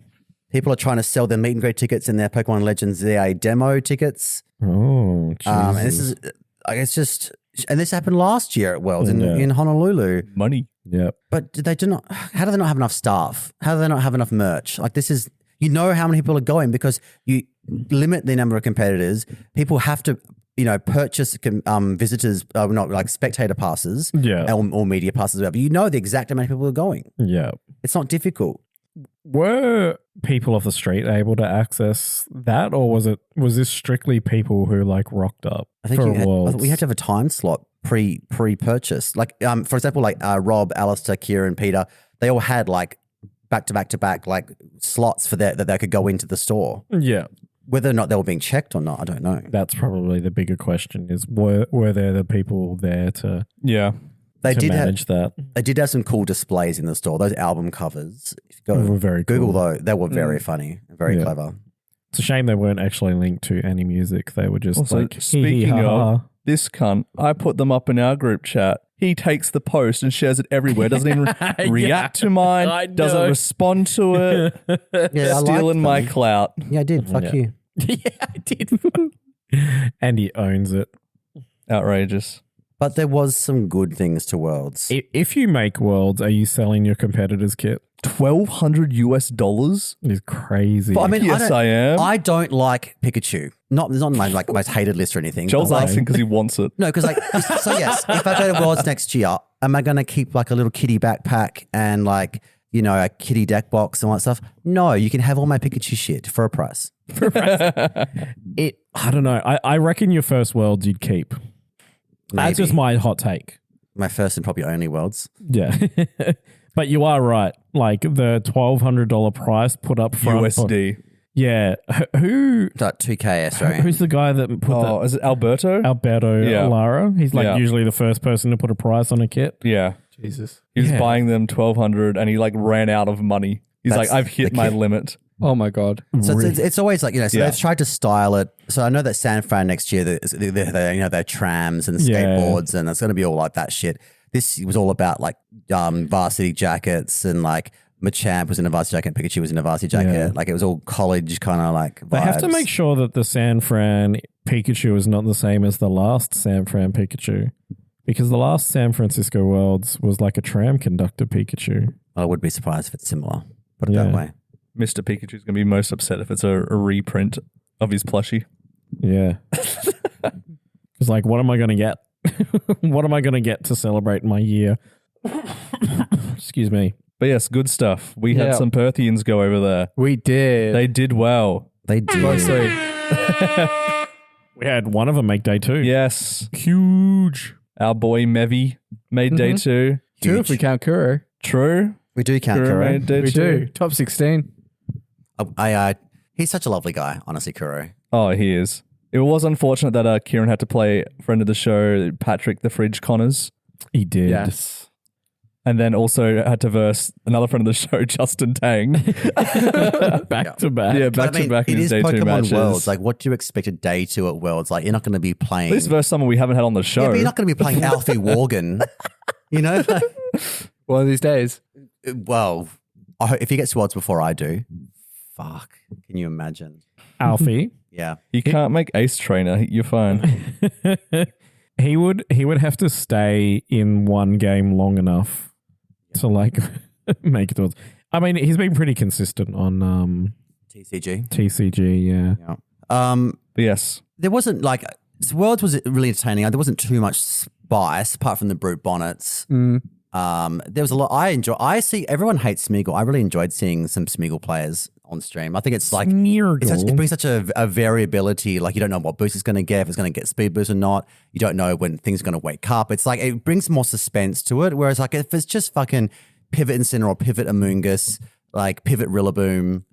People are trying to sell their meet and greet tickets and their Pokemon Legends ZA demo tickets. Oh, And this Jesus. is, I guess, just, and this happened last year at Worlds in Honolulu. Money. Yep. But they do not. How do they not have enough staff? How do they not have enough merch? Like this is, you know, how many people are going because you limit the number of competitors. People have to, purchase visitors, not like spectator passes, or media passes, whatever. You know the exact amount of people are going. Yeah. It's not difficult. Were people off the street able to access that, or was this strictly people who like rocked up I think for I Worlds? think we had to have a time slot pre-purchase. Like, for example, like Rob, Alistair, Kieran, Peter, they all had like back to back like slots for that they could go into the store. Yeah. Whether or not they were being checked or not, I don't know. That's probably the bigger question: is were there the people there to They to did manage that? They did have some cool displays in the store. Those album covers, if you go They were very Google cool. though, they were very funny, very clever. It's a shame they weren't actually linked to any music. They were just Also, like, speaking hee, ha, of ha. this cunt, I put them up in our group chat. He takes the post and shares it everywhere. Doesn't even react to mine. I Doesn't know. respond to it. Yeah, I Stealing liked my them. clout. Yeah, I did. Fuck Yeah. you. Yeah, I did. And he owns it. Outrageous. But there was some good things to Worlds. If you make Worlds, are you selling your competitor's kit? $1,200? It's crazy. But I mean, Yes, I am. I don't like Pikachu. It's not my like most hated list or anything. Joel's but, like, asking because he wants it. No, because like, so yes, if I go to Worlds next year, am I going to keep like a little kitty backpack and like, a kitty deck box and all that stuff? No, you can have all my Pikachu shit for a price. I don't know. I reckon your first Worlds you'd keep. That's Maybe. just my hot take. My first and probably only Worlds. Yeah. But you are right. Like the $1,200 price put up front. USD. Yeah. Who? That 2K Australian. Who's the guy that put Oh, is it Alberto? Alberto Yeah. Lara? He's like Yeah. usually the first person to put a price on a kit. Yeah. Jesus. He was Yeah. buying them $1,200 and he like ran out of money. He's That's like, I've hit the my kid. limit. Oh my God. So it's always like, so Yeah. they've tried to style it. So I know that San Fran next year, they're trams and Yeah. skateboards and it's going to be all like that shit. This was all about like varsity jackets and like Machamp was in a varsity jacket, Pikachu was in a varsity jacket. Yeah. Like it was all college kind of like vibes. They have to make sure that the San Fran Pikachu is not the same as the last San Fran Pikachu. Because the last San Francisco Worlds was like a tram conductor Pikachu. I would be surprised if it's similar. Put it Yeah. that way. Mr. Pikachu's going to be most upset if it's a reprint of his plushie. Yeah. It's like, what am I going to get? What am I going to get to celebrate my year? Excuse me. But yes, good stuff. We had Yeah. some Perthians go over there. We did. They did well. They do. Mostly. We had one of them make day 2. Yes. Huge. Our boy Mevi made day 2. Two if we count Kuro. True. We do count Kuro Kuro. made day We two. do. Top 16. He's such a lovely guy, honestly, Kuro. Oh, he is. It was unfortunate that Kieran had to play friend of the show, Patrick the Fridge Connors. He did. Yes. And then also had to verse another friend of the show, Justin Tang. Back to back. Yeah, back But, I mean, to back in it his is day 2 Pokemon matches. Worlds. Like, what do you expect a day 2 at Worlds? Like, you're not going to be playing. At least verse someone we haven't had on the show. Yeah, but you're not going to be playing Alfie Worgen. You know? Like, One of these days. well, if he gets Worlds before I do, fuck. Can you imagine? Alfie. Yeah. You can't make Ace Trainer. You're fine. He would have to stay in one game long enough to like make it towards. I mean, he's been pretty consistent on TCG. TCG, yeah. Yeah. But yes. There wasn't like Worlds was really entertaining. There wasn't too much spice apart from the brute bonnets. There was a lot. I see everyone hates Smeagol. I really enjoyed seeing some Smeagol players on stream. I think it's like it brings such a variability. Like you don't know what boost it's going to get, if it's going to get speed boost or not. You don't know when things are going to wake up. It's like it brings more suspense to it. Whereas like if it's just fucking pivot Incineroar or pivot Amoonguss, like pivot Rillaboom,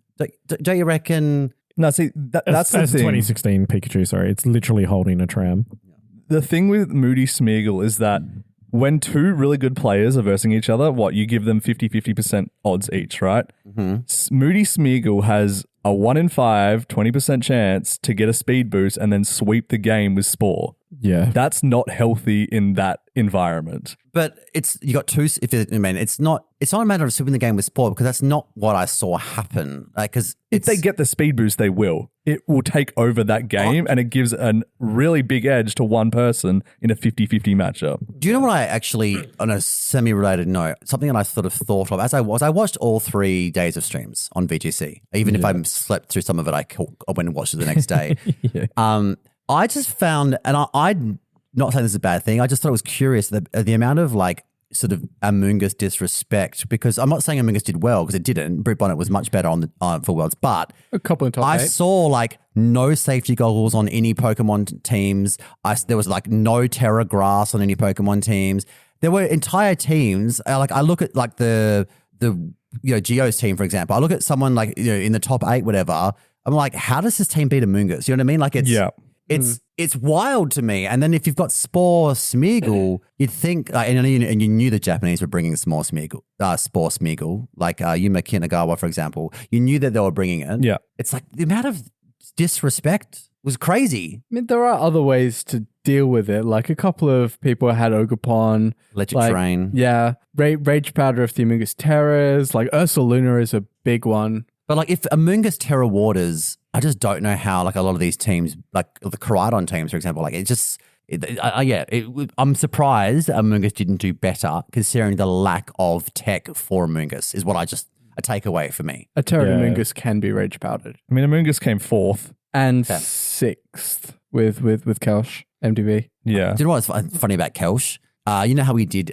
don't you reckon? No, see, that's the That's thing. 2016 Pikachu, sorry. It's literally holding a tram. The thing with Moody Smeagol is that when two really good players are versing each other, you give them 50% odds each, right? Moody Smeagol has a 1 in 5, 20% chance to get a speed boost and then sweep the game with Spore. Yeah. That's not healthy in that environment. But you got two. It's not a matter of sweeping the game with Spore because that's not what I saw happen. Like, because If they get the speed boost, they will. It will take over that game and it gives a really big edge to one person in a 50-50 matchup. Do you know what I actually, on a semi-related note, something that I sort of thought of as I watched all 3 days of streams on VGC. Even if I slept through some of it, I went and watched it the next day. I just found, and I'm not saying this is a bad thing, I just thought it was curious that the amount of like sort of Amoonguss disrespect, because I'm not saying Amoonguss did well because it didn't. Brute Bonnet was much better on the for Worlds, but A couple in top I 8. saw like no safety goggles on any Pokemon teams. There was like no Terra Grass on any Pokemon teams. There were entire teams. I look at like the Geo's team, for example. I look at someone like in the top 8, whatever. I'm like, how does this team beat Amoonguss? You know what I mean? Like it's wild to me. And then if you've got Spore Smeagol, you'd think, and you knew the Japanese were bringing Spore Smeagol, like Yuma Kinagawa, for example. You knew that they were bringing it. Yeah. It's like the amount of disrespect was crazy. I mean, there are other ways to deal with it. Like a couple of people had Ogerpon. Electric Train. Yeah. Rage Powder of the Amoonguss Terrors. Like Ursaluna is a big one. But like if Amoonguss Terra Waters, I just don't know how like a lot of these teams, like the Koraidon teams, for example, like I'm surprised that Amoonguss didn't do better considering the lack of tech for Amoonguss is what a takeaway for me. A Terra Amoonguss can be Rage Powdered. I mean, Amoonguss came 4th. And 6th with Kelsh, MDB. Yeah. Do you know what's funny about Kelsh? You know how he did,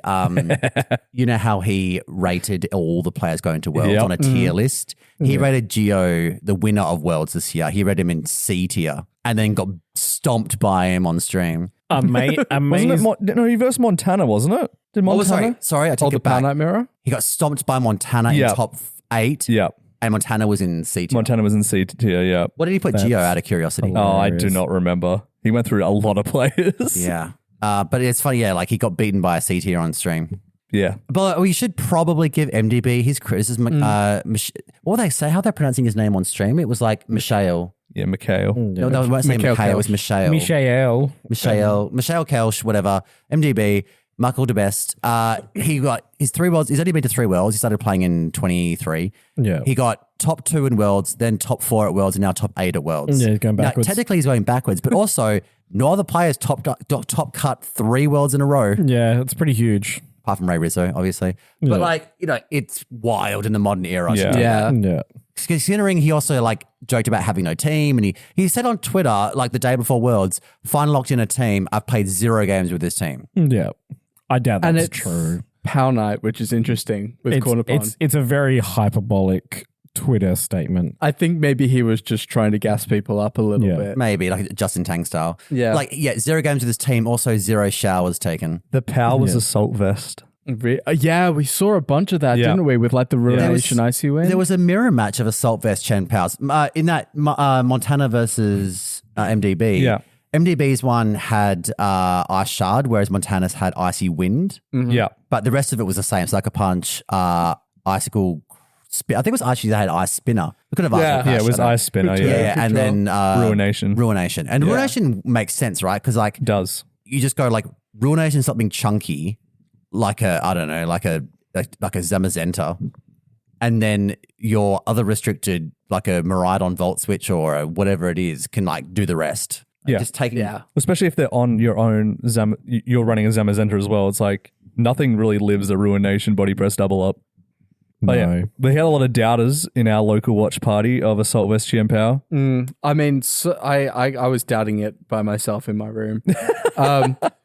you know how he rated all the players going to Worlds on a tier list? He rated Geo, the winner of Worlds this year. He rated him in C tier and then got stomped by him on stream. Wasn't it he versed Montana, wasn't it? Did Montana? Sorry, I take the it back. Power Knight Mirror? He got stomped by Montana in top 8. Yeah. And Montana was in C tier. Montana was in C tier, yeah. What did he put Geo out of curiosity? Oh, I do not remember. He went through a lot of players. Yeah. But it's funny, like he got beaten by a C tier on stream. Yeah. But we should probably give MDB his criticism. What would they say? How they're pronouncing his name on stream? It was like Michael. Yeah, Mikhail. No, they weren't saying Mikhail. It was Michael. Michael Kelsh, whatever. MDB. Michael DeBest. He got his 3 Worlds. He's only been to 3 Worlds. He started playing in 23. Yeah. He got top 2 in Worlds, then top 4 at Worlds, and now top 8 at Worlds. Yeah, he's going backwards. Now, technically, he's going backwards, but also no other players top cut 3 Worlds in a row. Yeah, it's pretty huge. Apart from Ray Rizzo, obviously. But it's wild in the modern era. Yeah. Yeah. Considering he also joked about having no team, and he said on Twitter the day before Worlds, finally locked in a team. I've played 0 games with this team. Yeah. I doubt that's And it's true. Power Knight, which is interesting with Cornerpon. It's a very hyperbolic Twitter statement. I think maybe he was just trying to gas people up a little bit. Maybe like Justin Tang style. Yeah. 0 games with this team, also 0 showers taken. The POW was Assault Vest. Yeah, we saw a bunch of that, Yeah. didn't we? With like the Ruination Icy win. There was a mirror match of Assault Vest Chen Powers in that Montana versus MDB. Yeah. MDB's one had Ice Shard, whereas Montana's had Icy Wind. Yeah. But the rest of it was the same. Sucker Punch, Icicle Spin. I think it was actually they had Ice Spinner. We could have Yeah, it was Ice Spinner. Yeah, and then Ruination. Ruination. And Ruination makes sense, right? Because like Does. you just go like Ruination is something chunky, like a Zamazenta, and then your other restricted, like a Miraidon Volt Switch or whatever it is, can like do the rest. Yeah. Just taking Especially if they're on your own, you're running a Zamazenta as well. It's like nothing really lives a Ruination body press double up. No. Oh, yeah. We had a lot of doubters in our local watch party of Assault West Chien Power. I mean, so I was doubting it by myself in my room.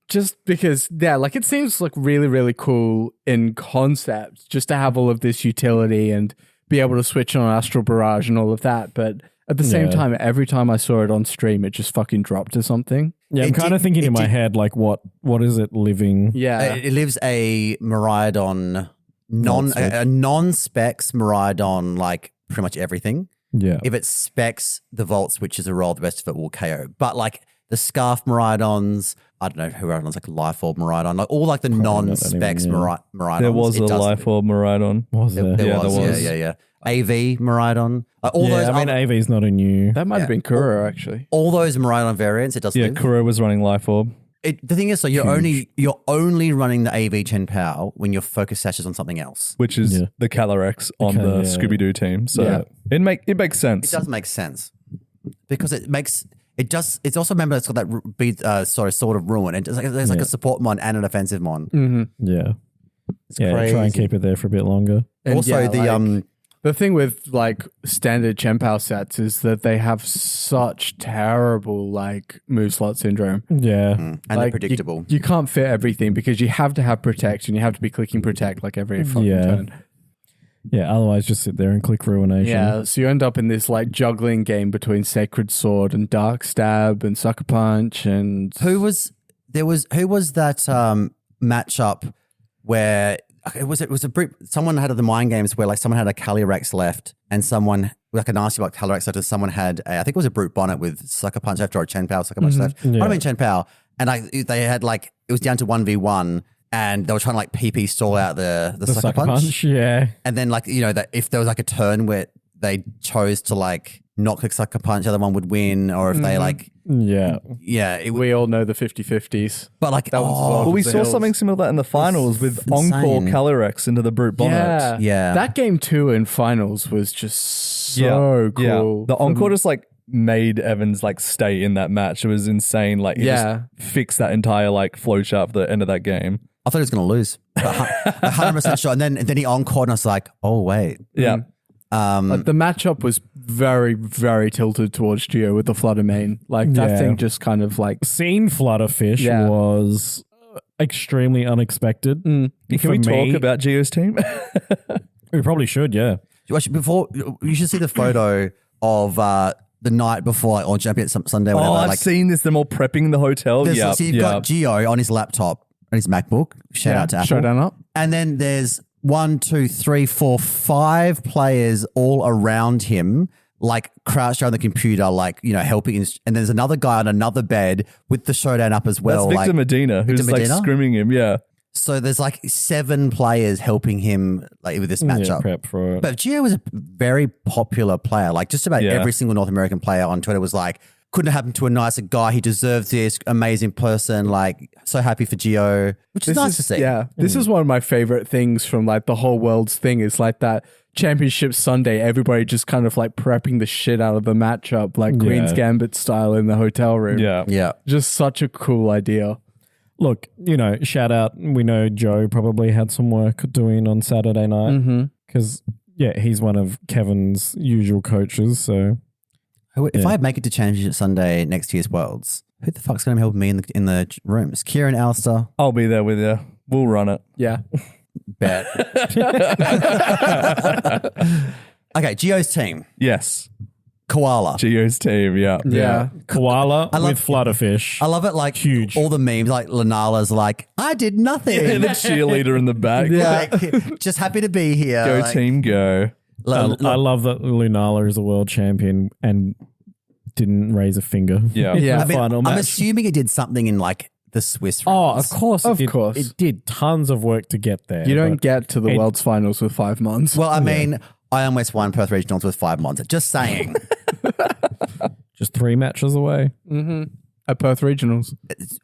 Just because, like it seems like really, really cool in concept just to have all of this utility and be able to switch on Astral Barrage and all of that. But at the same time, every time I saw it on stream, it just fucking dropped to something. Yeah, I'm kind of thinking in my head, like, what is it living? Yeah. It lives a Miraidon, a non-specs Miraidon, like pretty much everything. Yeah. If it specs the Volt Switches a roll, the rest of it will KO. But like the Scarf Miraidons, I don't know who Miraidons, like Life Orb Miraidon, like all like the non-specs Miraidons. There was a Life Orb Miraidon. Was there? There Yeah, was. there was. Yeah. AV Miraidon. All those. I mean, AV's not a new. That might have been Kuro, actually. all those Miraidon variants. It does. Yeah, live. Kuro was running Life Orb. The thing is, so you're only running the AV Chen Pow when your focus sashes on something else. Which is the Calyrex on the Scooby-Doo team. So it makes sense. It does make sense because it's also, remember, it's got that beat sort of ruin, and there's like a support mon and an offensive mon. Yeah. It's Try and crazy. keep it there for a bit longer. And Also, the thing with like standard Chempao sets is that they have such terrible like move slot syndrome. Yeah. and they're Like, predictable. You can't fit everything because you have to have protect and you have to be clicking protect like every fucking turn. Yeah, otherwise just sit there and click Ruination. Yeah, so you end up in this like juggling game between Sacred Sword and Dark Stab and Sucker Punch and Who was that matchup where it was a group, someone had the mind games where like someone had a Calyrex left and someone like a nasty like Calyrex left and someone had I think it was a Brute Bonnet with Sucker Punch left or a Chen Pow Sucker Punch left. Yeah. I mean Chen Pow, and they had like it was down to 1v1 and they were trying to like PP stall out the Sucker Punch. Yeah. And then like that if there was like a turn where they chose to like not click Sucker Punch, the other one would win, or if they like we all know the 50-50s. but like That one's Well, we saw something similar to that in the finals with Encore insane. Calyrex into the Brute Bonnet. Yeah. That game 2 in finals was just so cool. The Encore just like made Evans like stay in that match. It was insane. Like he just fixed that entire like flowchart for the end of that game. I thought he was going to lose. 100% sure. And then he encored and I was like, oh, wait. Yeah. Like the matchup was very, very tilted towards Geo with the Flutter main. Like that thing just kind of like Seeing Flutterfish was extremely unexpected. Can we talk about Geo's team? We probably should, yeah. Before, you should see the photo of the night before like, on Champion Sunday. Whatever. I've like, seen this. Them all prepping the hotel. Yeah. So you've got Geo on his laptop, on his MacBook. Shout out to Apple. showdown up. And then there's 1, 2, 3, 4, 5 players all around him, like crouched around the computer, like, helping. And there's another guy on another bed with the showdown up as well. That's Victor Medina, who's Victor Medina? like scrimming him. Yeah. So there's like 7 players helping him like with this matchup. Prep for it. But Gio was a very popular player. Like just about every single North American player on Twitter was like, couldn't have happened to a nicer guy. He deserves this. Amazing person. Like, so happy for Gio, which is nice to see. Yeah. This is one of my favorite things from like the whole world's thing is like that Championship Sunday, everybody just kind of like prepping the shit out of the matchup, like Queen's Gambit style in the hotel room. Yeah. Yeah. Just such a cool idea. Look, shout out. We know Joe probably had some work doing on Saturday night because, he's one of Kevin's usual coaches. So, If I make it to Championship Sunday next year's Worlds, who the fuck's going to help me in the rooms? Kieran, Alistair? I'll be there with you. We'll run it. Yeah. Bet. Okay, Gio's team. Yes. Koala. Geo's team, yeah. Yeah. Koala I love- with Flutterfish. I love it. Like Huge. all the memes, like Lunala's like, I did nothing. And the cheerleader in the back. Like, just happy to be here. Go Like, team, go. I love that Lunala is a world champion and didn't raise a finger. Yeah. in Yeah. the I mean, final I'm match. assuming it did something in like the Swiss. Oh, rounds. of course. Of it did. course. It did tons of work to get there. You don't but get to the it- World's Finals with 5 months. Well, I mean, I almost won Perth Regionals with 5 months. Just saying. just 3 matches away. At Perth Regionals.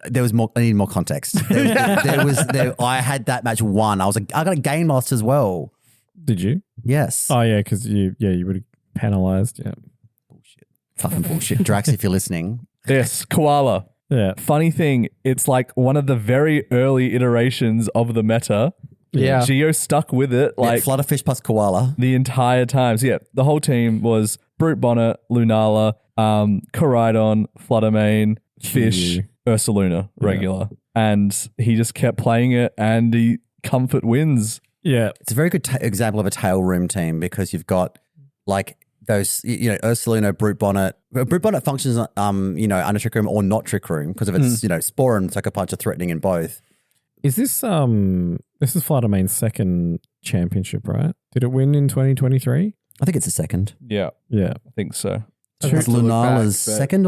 There was more. I need more context. I had that match won. I got a game lost as well. Did you? Yes. Oh, yeah, because you would have penalized. Yeah. Fucking bullshit. Drax, if you're listening. This, Koala. Yeah. Funny thing, it's like one of the very early iterations of the meta. Yeah. Geo stuck with it like Flutterfish plus Koala. the entire time. So yeah, the whole team was Brute Bonnet, Lunala, Coridon, Fluttermane, Fish, Gee. Ursaluna, regular. And he just kept playing it and he comfort wins. Yeah. It's a very good example of a tail room team because you've got like those, Ursaluna, Brute Bonnet. Brute Bonnet functions, under Trick Room or not Trick Room because of its, Spore and Sucker Punch are threatening in both. Is this is Fluttermane's second championship, right? Did it win in 2023? I think it's the second. Yeah, Yeah. I think so. It's Lunala's second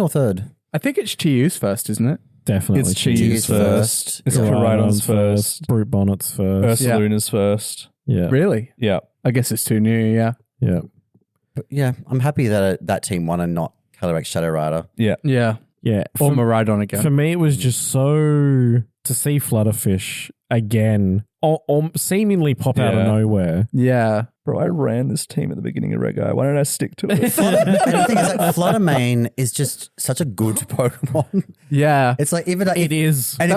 or third. I think it's Chiu's first, isn't it? Definitely. It's Chiu's first. It's Coridon's Coridon's first. Brute Bonnet's first. Ursaluna's first. Yeah. Really? Yeah. I guess it's too new, yeah. Yeah. But yeah, I'm happy that that team won and not Calyrex Shadow Rider. Yeah. Yeah. Yeah. Or Maridon again. For me, it was just so to see Flutterfish again, or seemingly pop out of Yeah. nowhere. Yeah. Bro, I ran this team at the beginning of Reg-Eye. Why don't I stick to it? And the thing is, like, Fluttermane is just such a good Pokemon. Yeah. It's like even like, It is. and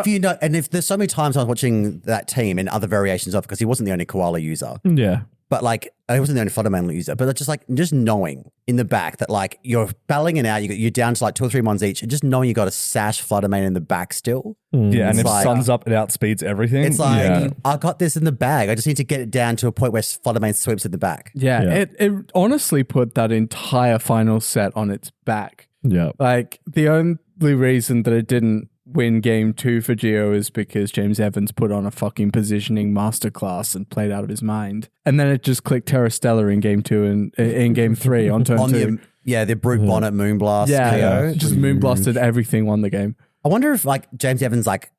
if there's so many times I was watching that team and other variations of, because he wasn't the only Koala user, Yeah. but like I wasn't the only Fluttermane user, but just knowing in the back that like you're battling it out, you're down to like 2 or 3 ones each, and just knowing you got a sash Fluttermane in the back still. Yeah, and It's if like- sun's up, it outspeeds everything. It's like yeah. I got this in the bag. I just need to get it down to a point where Fluttermane sweeps in the back. Yeah. Yeah. It honestly put that entire final set on its back. Yeah. Like, the only reason that it didn't win game 2 for Geo is because James Evans put on a fucking positioning masterclass and played out of his mind. And then it just clicked Terra Stellar in game 2 and in game 3 on turn 2. The Brute Bonnet Moonblast KO. Just moonblasted everything, won the game. I wonder if like James Evans like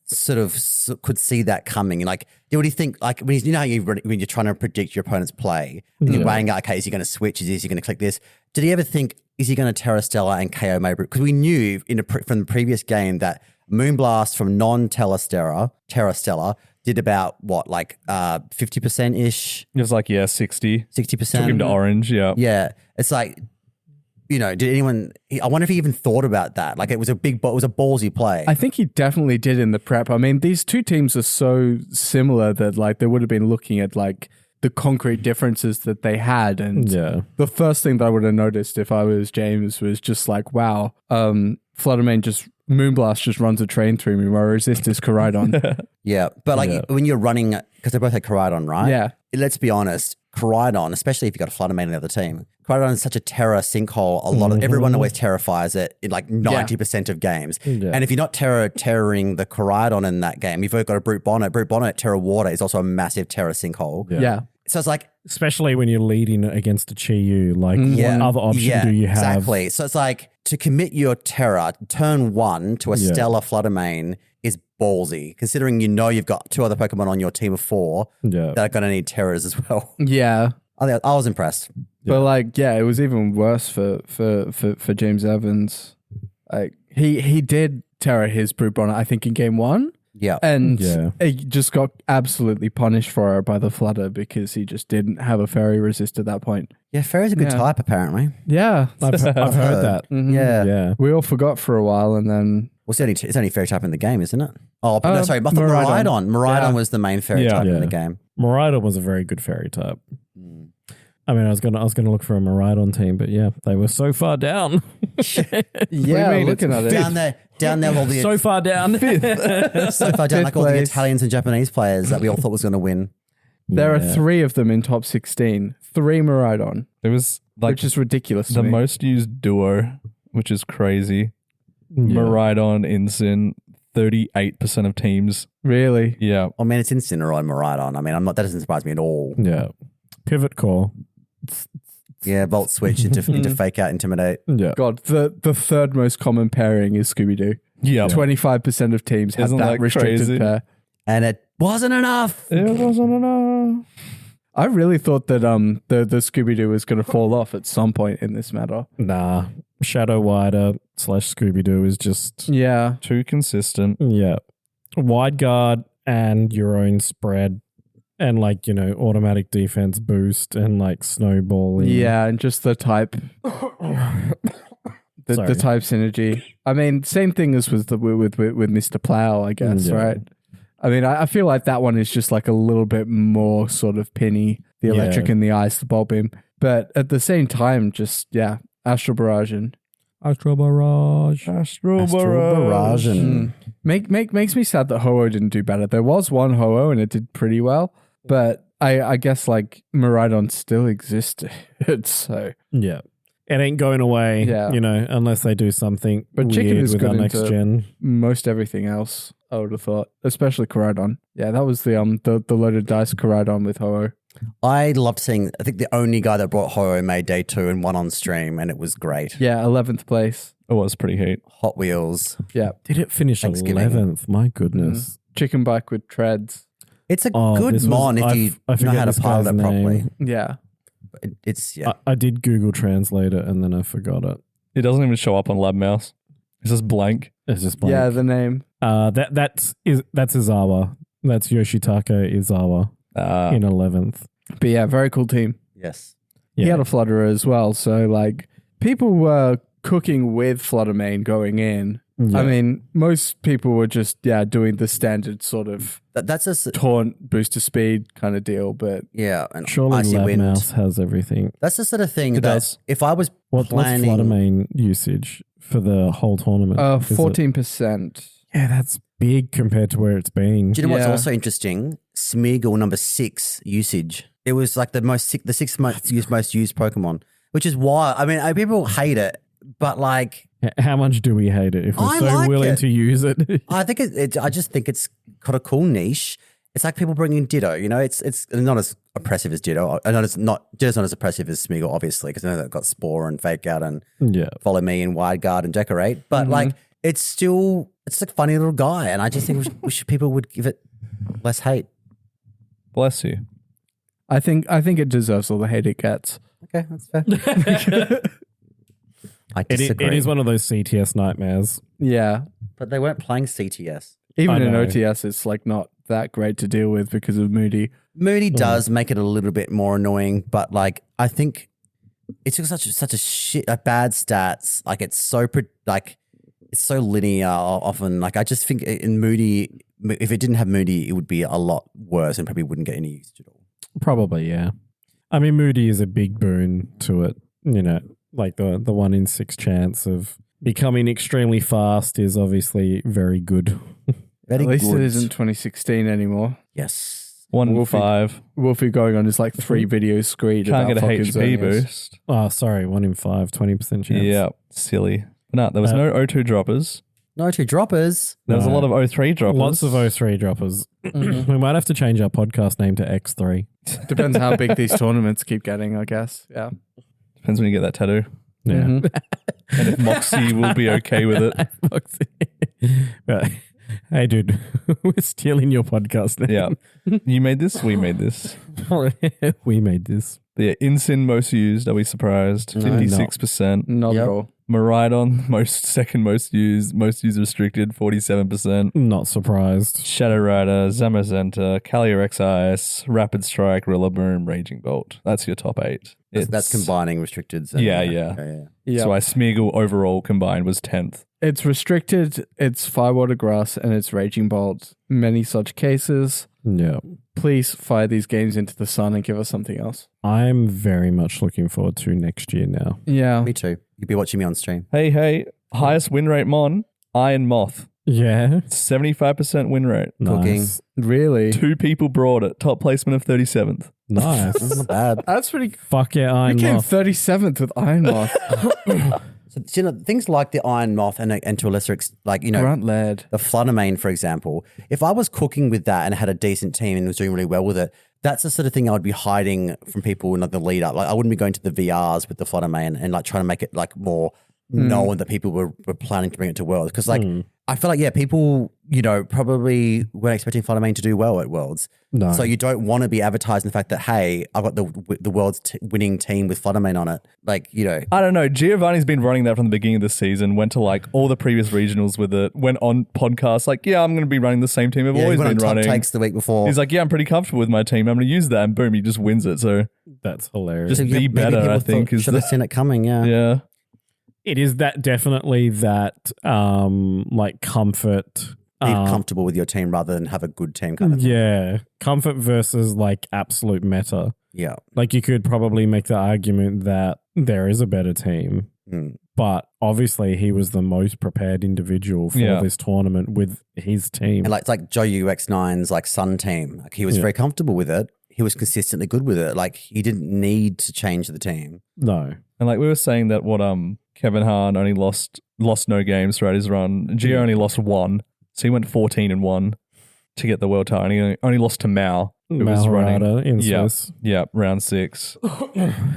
sort of could see that coming. Like, what do you think? Like when how when you're trying to predict your opponent's play and you're weighing out, okay, is he going to switch? Is he going to click this? Did he ever think, is he going to Terra Stellar and KO Maybrute? Because we knew from the previous game that Moonblast from non-Terra Stellar did about what, like 50% ish, It was like, 60. 60%. Took him to orange, yeah. Yeah, it's like, did anyone? I wonder if he even thought about that. Like it was a ballsy play. I think he definitely did in the prep. I mean, these two teams are so similar that like they would have been looking at like the concrete differences that they had. And Yeah. the first thing that I would have noticed if I was James was just like, wow, Fluttermane Moonblast just runs a train through me. My resist is Coridon. Yeah, but like Yeah. when you're running, because they both had Coridon, right? Yeah. Let's be honest, Coridon, especially if you've got a Fluttermane in the other team, Coridon is such a terror sinkhole. Everyone always terrifies it in like 90% of games. Yeah. And if you're not terroring the Coridon in that game, you've got a Brute Bonnet. Brute Bonnet Terra Water is also a massive terror sinkhole. Yeah. So it's like, Especially when you're leading against a Chiyu. Like, what other option do you have? Exactly. So it's like to commit your terror turn 1 to a Yeah. Stellar Fluttermane is ballsy, considering you've got 2 other Pokemon on your team of 4 Yeah. that are going to need terrors as well. Yeah. I was impressed. But like, yeah, it was even worse for James Evans. Like he did Terra his Brute Bonnet, I think, in game 1. Yeah. And Yeah. he just got absolutely punished for it by the Flutter because he just didn't have a fairy resist at that point. Yeah, Fairy's a good Yeah. type, apparently. Yeah. I've heard that. Yeah. Yeah. We all forgot for a while and then Well, it's only Fairy type in the game, isn't it? Oh, no, sorry. I thought Miraidon. Miraidon. Miraidon Yeah. was the main Fairy Yeah. type in Yeah. the game. Miraidon was a very good fairy type. I mean, I was gonna look for a Miraidon team, but yeah, they were so far down. yeah, mean? looking at it. Down there, all the so far down. so far down, like all the place. Italians and Japanese players that we all thought was going to win. There are Yeah. 3 of them in top 16. 3 Miraidon, It was like which is ridiculous to the me. most used duo, which is crazy. Yeah. Miraidon, Incin, 38% of teams. Really? Yeah. I mean, it's Incineroar and Miraidon. I mean, that doesn't surprise me at all. Yeah. Pivot core. Yeah, Volt Switch into Fake Out, Intimidate. Yeah. God, the third most common pairing is Scooby-Doo. Yeah. 25% of teams have Isn't that that restricted crazy? pair. And it wasn't enough. It wasn't enough. I really thought that the Scooby-Doo was going to fall off at some point in this matter. Nah. Shadow Wider / Scooby-Doo is just, Yeah. Too consistent. yeah. Wide guard and your own spread and like, you know, automatic defense boost and like snowballing. Yeah, and just the type the Sorry. type synergy. I mean, same thing as with Mr. Plow, I guess, Yeah. right? I mean, I feel like that one is just like a little bit more sort of pinny, the electric Yeah. in the eyes, the ball beam. But at the same time, just, yeah, Astral Barrage and Astro Barrage. Astral Barrage and makes me sad that Ho-Oh didn't do better. There was one Ho-Oh and it did pretty well, but I guess like Miraidon still existed, so Yeah. It ain't going away, Yeah. you know, unless they do something But Chicken weird is with good our next into- gen. most everything else I would have thought, especially Koraidon. Yeah, that was the loaded dice Koraidon with Ho-Oh. I loved seeing, I think the only guy that brought Ho-Oh made day 2 and won on stream, and it was great. Yeah, 11th place. It was pretty heat. Hot Wheels. Yeah, Did it finish Thanksgiving. 11th? My goodness. chicken bike with treads. It's a Oh, good this was- mon if I you know forget how to this pilot guy's it properly. name. Yeah, It's, yeah. I did Google Translate it and then I forgot it. It doesn't even show up on Lab Mouse. It's just blank. It's just blank. yeah, the name. That's Izawa. That's Yoshitaka Izawa in 11th. But yeah, very cool team. Yes. He Yeah. had a flutterer as well, so like people were cooking with Fluttermane going in. Yeah. I mean, most people were just doing the standard sort of That's a, taunt, booster speed kind of deal, but yeah. And Surely Icy Lab Wind. Mouse has everything. That's the sort of thing It that does. if I was What's planning, Fluttermane usage for the whole tournament? Is it- 14%. Yeah, that's big compared to where it's been. do you know what's Yeah. also interesting? Smeagol number 6 usage. It was like the sixth most used Pokemon, which is why I mean people hate it, but like How much do we hate it if we're I so like willing it. to use it? I think I just think it's got a cool niche. It's like people bringing Ditto. You know, it's not as oppressive as Ditto. I know Ditto's not as oppressive as Smeagol, obviously, because I know they've got Spore and Fake Out and Yeah. Follow Me and Wide Guard and Decorate. But like, it's a funny little guy, and I just think people would give it less hate. Bless you. I think it deserves all the hate it gets. Okay, that's fair. I It disagree. is one of those CTS nightmares. Yeah. But they weren't playing CTS. Even I in know. OTS, it's like not that great to deal with because of Moody. Moody does make it a little bit more annoying, but like I think it's just such a shit, bad stats. Like it's so it's so linear often. Like I just think in Moody, if it didn't have Moody, it would be a lot worse and probably wouldn't get any used at all. Probably, yeah. I mean, Moody is a big boon to it. You know, like the 1 in 6 chance of becoming extremely fast is obviously very good. Very At least good. it isn't 2016 anymore. Yes. 1 in Wolfie. 5. Wolfie going on his like 3 videos screed Can't about get a fucking HP Xerneas. boost. Oh, sorry, 1 in 5, 20% chance. Yeah, silly. No, there was no O2 droppers. No 2 droppers. There was a No. lot of O3 droppers. Lots of O3 droppers. We might have to change our podcast name to X3. Depends how big these tournaments keep getting, I guess. Yeah. Depends when you get that tattoo. Yeah. Mhm. And if Moxie will be okay with it. Right. Hey, dude, we're stealing your podcast name. Yeah. You made this, we made this. We made this. Yeah, Incin most used. Are we surprised? No. 56%. Not Yep. at all. Miraidon, second most used restricted, 47%. Not surprised. Shadow Rider, Zamazenta, Calyrex Ice, Rapid Strike, Rillaboom, Raging Bolt. That's your top 8. That's combining restricted. Yeah. Yeah. So I Smeagol overall combined was 10th. It's restricted, it's Firewater Grass, and it's Raging Bolt. Many such cases. Yeah. Please fire these games into the sun and give us something else. I'm very much looking forward to next year now. Yeah. Me too. You'll be watching me on stream. Hey, highest win rate mon, Iron Moth. Yeah. 75% win rate. Cooking. Nice. Really? 2 people brought it. Top placement of 37th. Nice. Not bad. That's pretty. Fuck yeah, You Iron came Moth. 37th with Iron Moth. So, you know, things like the Iron Moth and to a lesser like, you know, Grunt led. the Fluttermane, for example, if I was cooking with that and had a decent team and was doing really well with it, that's the sort of thing I would be hiding from people in like the lead up. Like I wouldn't be going to the VRs with the Fluttermane and like trying to make it like more known that people were planning to bring it to Worlds. Because like I feel like, yeah, people, you know, probably weren't expecting Fluttermane to do well at Worlds. No. So you don't want to be advertising the fact that, hey, I've got the world's winning team with Fluttermane on it. Like, you know. I don't know. Giovanni's been running that from the beginning of the season. Went to like all the previous regionals with it. Went on podcasts like, yeah, I'm going to be running the same team I've Yeah, he always went been on top running. takes the week before. He's like, yeah, I'm pretty comfortable with my team. I'm going to use that. And boom, he just wins it. So That's hilarious. just Yeah, be maybe better, people I think. should have seen it coming. Yeah. Yeah. It is that definitely that like comfort. Be comfortable with your team rather than have a good team kind of thing. Yeah. Comfort versus like absolute meta. Yeah. Like you could probably make the argument that there is a better team, but obviously he was the most prepared individual for this tournament with his team. And like it's like Joe UX9's like Sun team. Like he was very comfortable with it. He was consistently good with it. Like he didn't need to change the team. No. And like we were saying that what Kevin Hahn only lost no games throughout his run. Gio only lost 1. So he went 14-1 to get the world title. And he only lost to Mao, who was running. Maharaja in Yeah. Swiss. Yeah, round 6.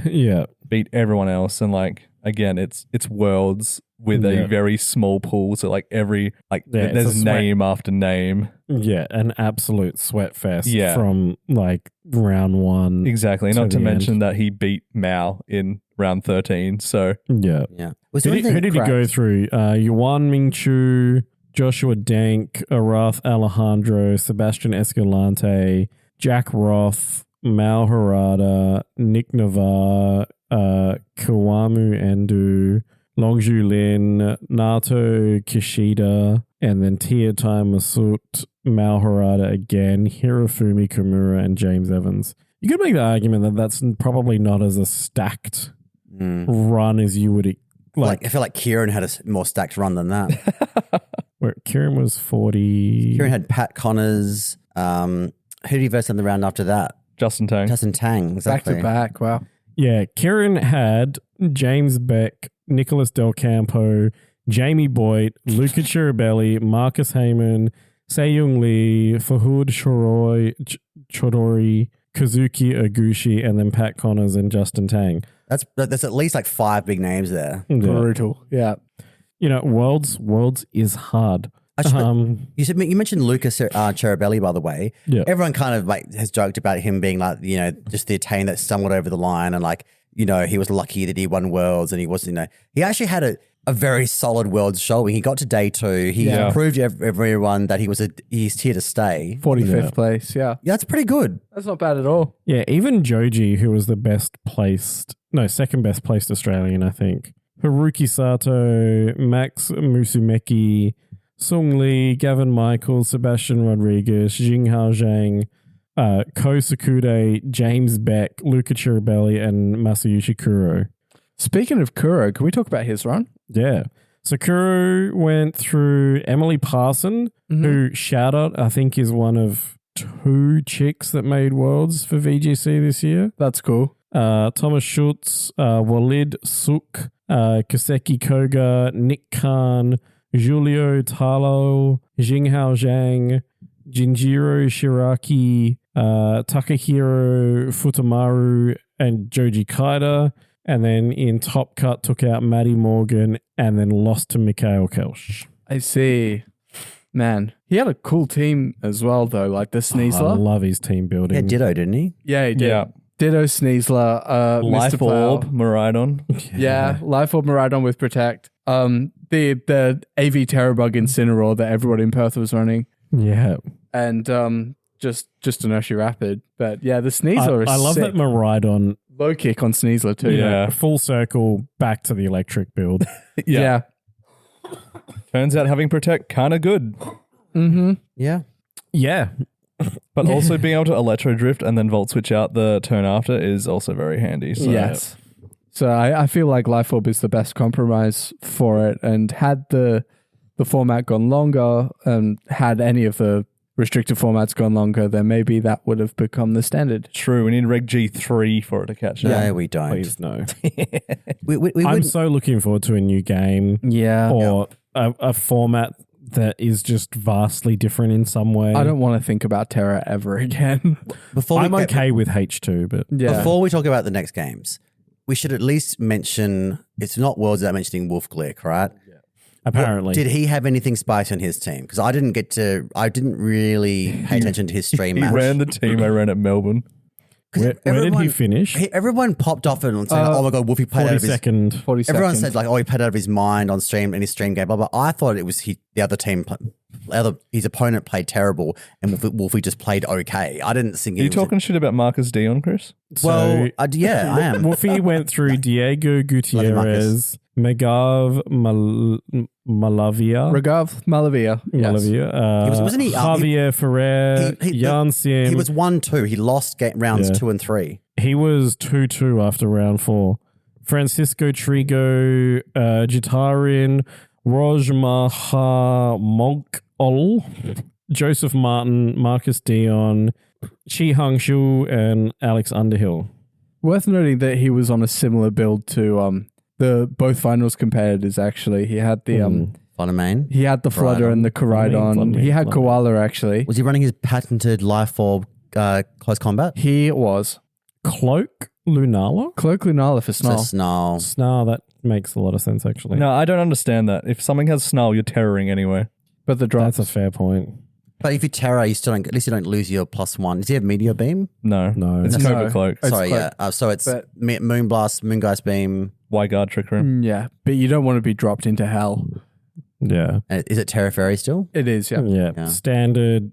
Yeah. Beat everyone else. And like, again, it's Worlds with a very small pool. So like every, like it's there's a sweat. name after name. Yeah. An absolute sweat fest Yeah. from like round 1. Exactly. To Not to the mention end. that he beat Mao in round 13. So Yeah. Yeah. Was there Who anything? did he go through? Yuan Mingchu, Joshua Dank, Arath Alejandro, Sebastian Escalante, Jack Roth, Mal Harada, Nick Navarre, Kawamu Endu, Longju Lin, Nato Kishida, and then Tietai Masut, Mal Harada again, Hirofumi Kimura, and James Evans. You could make the argument that that's probably not as a stacked run as you would Like I feel like Kieran had a more stacked run than that. where Kieran was 40. Kieran had Pat Connors. Who did he verse in the round after that? Justin Tang. Justin Tang. Exactly. Back to back. Wow. Yeah, Kieran had James Beck, Nicholas Del Campo, Jamie Boyd, Luca Chiribelli, Marcus Heyman, Seyoung Lee, Fahud Chodori, Kazuki Oguchi, and then Pat Connors and Justin Tang. That's at least like 5 big names there. Yeah. Brutal. Yeah. You know, Worlds is hard. Actually, you mentioned Lucas Cherubelli, by the way. Yeah. Everyone kind of like has joked about him being like, you know, just the Italian that stumbled over the line and like, you know, he was lucky that he won Worlds and he wasn't, you know, he actually had a very solid Worlds showing. He got to day 2. He proved everyone that he's here to stay. 45th place. Yeah. Yeah, that's pretty good. That's not bad at all. Yeah, even Joji, who was second best placed Australian, I think. Haruki Sato, Max Musumeki, Sung Lee, Gavin Michaels, Sebastian Rodriguez, Jinghao Zhang, Ko Sakude, James Beck, Luca Chiribelli, and Masayushi Kuro. Speaking of Kuro, can we talk about his run? Yeah. So Kuro went through Emily Parson, who shout out, I think is one of 2 chicks that made Worlds for VGC this year. That's cool. Thomas Schultz, Walid Suk, Koseki Koga, Nick Khan, Julio Talo, Jinghao Zhang, Jinjiro Shiraki, Takahiro Futamaru, and Joji Kaida. And then in Top Cut, took out Maddie Morgan and then lost to Mikhail Kelsch. I see. Man, he had a cool team as well, though, like the I Sneasler. love his team building. Yeah, Ditto, didn't he? Yeah, he did. Yeah. Ditto Sneasler, Mr. Life Plow. Orb, Maridon. Yeah, Life Orb Maridon with Protect. The AV Terrorbug Incineroar that everyone in Perth was running. Yeah. And just Inertia Rapid. But yeah, the Sneasler is I love sick. that Maridon, Low kick on Sneasler too. Yeah. full circle back to the electric build. Yeah. Turns out having Protect kind of good. Mm-hmm. Yeah. Yeah. But also being able to Electro Drift and then Volt Switch out the turn after is also very handy. So Yes. So I feel like Life Orb is the best compromise for it, and had the the format gone longer and had any of the restricted formats gone longer, then maybe that would have become the standard. True, we need Reg G3 for it to catch up. No, we don't. Please no. We I'm wouldn't- so looking forward to a new game Yeah. or a format that is just vastly different in some way. I don't want to think about Terra ever again. before I'm we get- okay with H2, but Yeah. Before we talk about the next games, we should at least mention it's not Worlds without mentioning Wolf Glick, right? apparently. Did he have anything spicy on his team? Because I didn't really pay attention to his stream He match. ran the team I ran at Melbourne. Where did he finish? Everyone popped off and saying, "Oh my god, Wolfie played out of his." 42nd. 40 Everyone seconds. said like, "Oh, he played out of his mind on stream in his stream game." Blah blah. I thought it was the other team. His opponent played terrible, and Wolfie just played okay. I didn't think. Are you talking shit about Marcus Dion, Chris? Well, yeah, I am. Wolfie went through Diego Gutierrez, Megav Malavia. Regav Malavia. Yes. Malavia. Wasn't he? Javier Ferrer, Jan Siem. He was 1-2. He lost rounds 2 and 3. He was 2-2 after round 4. Francisco Trigo, Jitarin, Roj Maha Monkol, Joseph Martin, Marcus Dion, Chi Hung Shu, and Alex Underhill. Worth noting that he was on a similar build to the both finals competitors. Actually, he had the Funamain. he had the Flutter and the Koraidon. Flutter. He had Koala actually. Was he running his patented life orb close combat? He was Cloak Lunala? Cloak Lunala for Snarl. Snarl. Snarl, that makes a lot of sense actually. No, I don't understand that. If something has Snarl, you're terroring anyway. But the drops. That's a fair point. But if you Terra, you still don't. At least you don't lose your +1. Does he have Meteor Beam? No. No. It's No. Cobra Cloak. It's Sorry, Cloak. yeah. So it's But- Moonblast, Moongeist Beam. Y-Guard Trick Room. Yeah, but you don't want to be dropped into hell. Yeah. And is it Terra Fairy still? It is, yeah. Yeah. Standard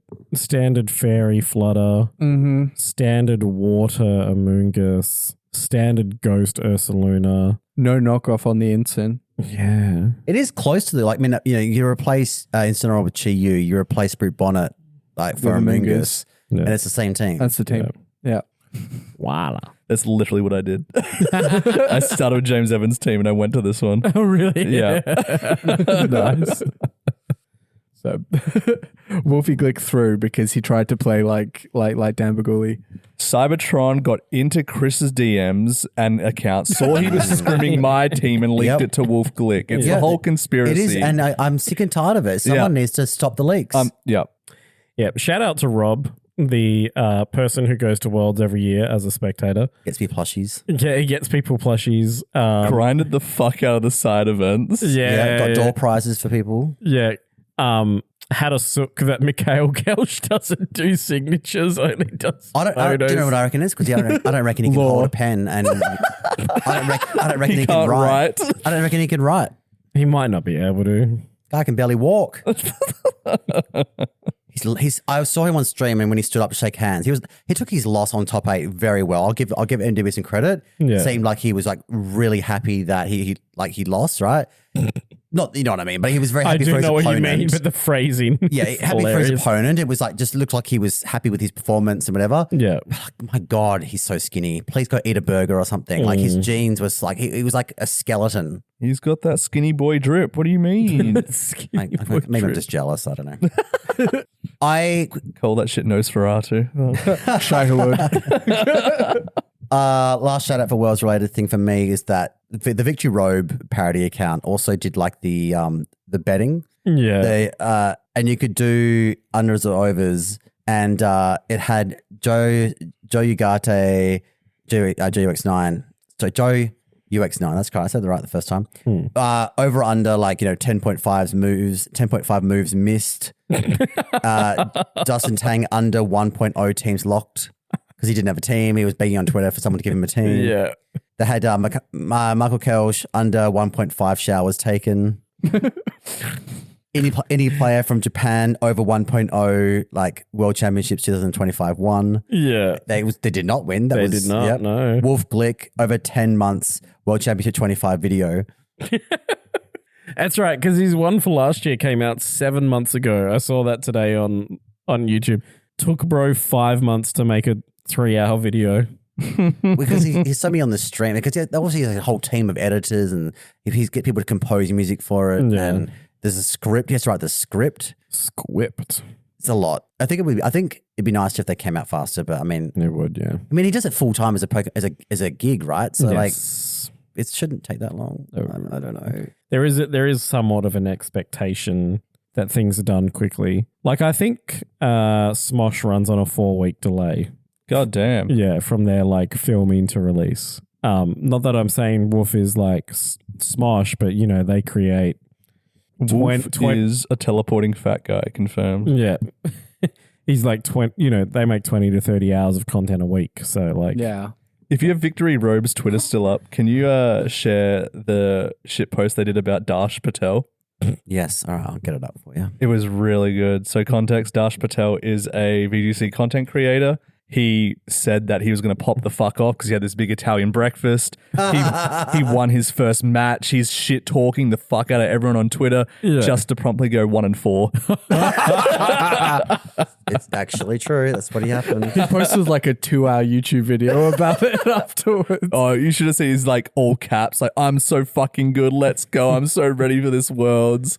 fairy flutter, Mm-hmm. standard water Amoongus, standard ghost Ursaluna. No knockoff on the Ensign. Yeah. It is close to the you replace Incineroar with Chi Yu, you replace Brute Bonnet like for With Amoongus, Yeah. and it's the same team. That's the team. Yeah. Voila. That's literally what I did. I started with James Evans' team and I went to this one. Oh, really? Yeah. Nice. So Wolfie Glick through because he tried to play like Dan Baguli. Cybertron got into Chris's DMs and account, saw he was scrimming my team and leaked Yep. it to Wolf Glick. It's Yeah. the whole conspiracy. It is, and I'm sick and tired of it. Someone needs to stop the leaks. Yeah. Yeah. Shout out to Rob, the person who goes to Worlds every year as a spectator. Gets me plushies. Yeah, he gets people plushies. Grinded the fuck out of the side events. Yeah. Got door prizes for people. Yeah. Had a sook that Mikhail Kelsch doesn't do signatures, only does Do photos. you know what I reckon it is? Because I don't reckon he can hold a pen, and I don't reckon he can Can't write. write. I don't reckon he can write. He might not be able to. Guy can barely walk. I saw him on stream, and when he stood up to shake hands, he took his loss on top 8 very well. I'll give MDB some credit. Yeah. Seemed like he was like really happy that he lost, right? Not, you know what I mean, but he was very I happy for do his know what opponent. you mean, but the phrasing. Yeah, is happy for his hilarious. opponent. It was like just looked like he was happy with his performance and whatever. Yeah. My God, he's so skinny. Please go eat a burger or something. Like his jeans was like he was like a skeleton. He's got that skinny boy drip. What do you mean? Maybe I'm just jealous. I don't know. I Call that shit Nosferatu. Oh. Shai Hulud. last shout out for Worlds related thing for me is that the Victory Robe parody account also did like the betting. Yeah. They and you could do unders or overs, and it had Joe Ugarte, JUX9. So Joe UX9. That's correct. I said it right the first time. Over under 10.5 moves, 10.5 moves missed. Dustin Tang under 1.0 teams locked because he didn't have a team. He was begging on Twitter for someone to give him a team. Yeah. They had Michael Kelsch under 1.5 showers taken. Any player from Japan over 1.0 World Championships 2025 won. Yeah. They did not win. They did not, no. Wolf Glick over 10 months World Championship 25 video. That's right, because his one for last year came out 7 months ago. I saw that today on YouTube. Took bro 5 months to make a 3-hour video. Because he saw me on the stream. Because obviously he has a whole team of editors, and if he's get people to compose music for it, Yeah. and There's a script. He has to write the script. Squipped. It's a lot. I think it'd be nice if they came out faster, but I mean, It would, yeah. he does it full time as a gig, right? So Yes. it shouldn't take that long. I don't know. There is somewhat of an expectation that things are done quickly. Like I think Smosh runs on a 4-week delay. God damn. Yeah, from their like filming to release. Not that I'm saying Wolf is like Smosh, but you know they create. Wolf is a teleporting fat guy, confirmed. Yeah, he's like 20. You know they make 20 to 30 hours of content a week. So like, Yeah. If you have Victory Robe's Twitter still up, can you share the shit post they did about Dash Patel? Yes, all right, I'll get it up for you. It was really good. So context, Dash Patel is a VGC content creator. He said that he was going to pop the fuck off because he had this big Italian breakfast. He won his first match. He's shit talking the fuck out of everyone on Twitter just to promptly go 1-4. It's actually true. That's what happened. He posted like a 2-hour YouTube video about it afterwards. Oh, you should have seen his like all caps. Like, I'm so fucking good. Let's go. I'm so ready for this Worlds.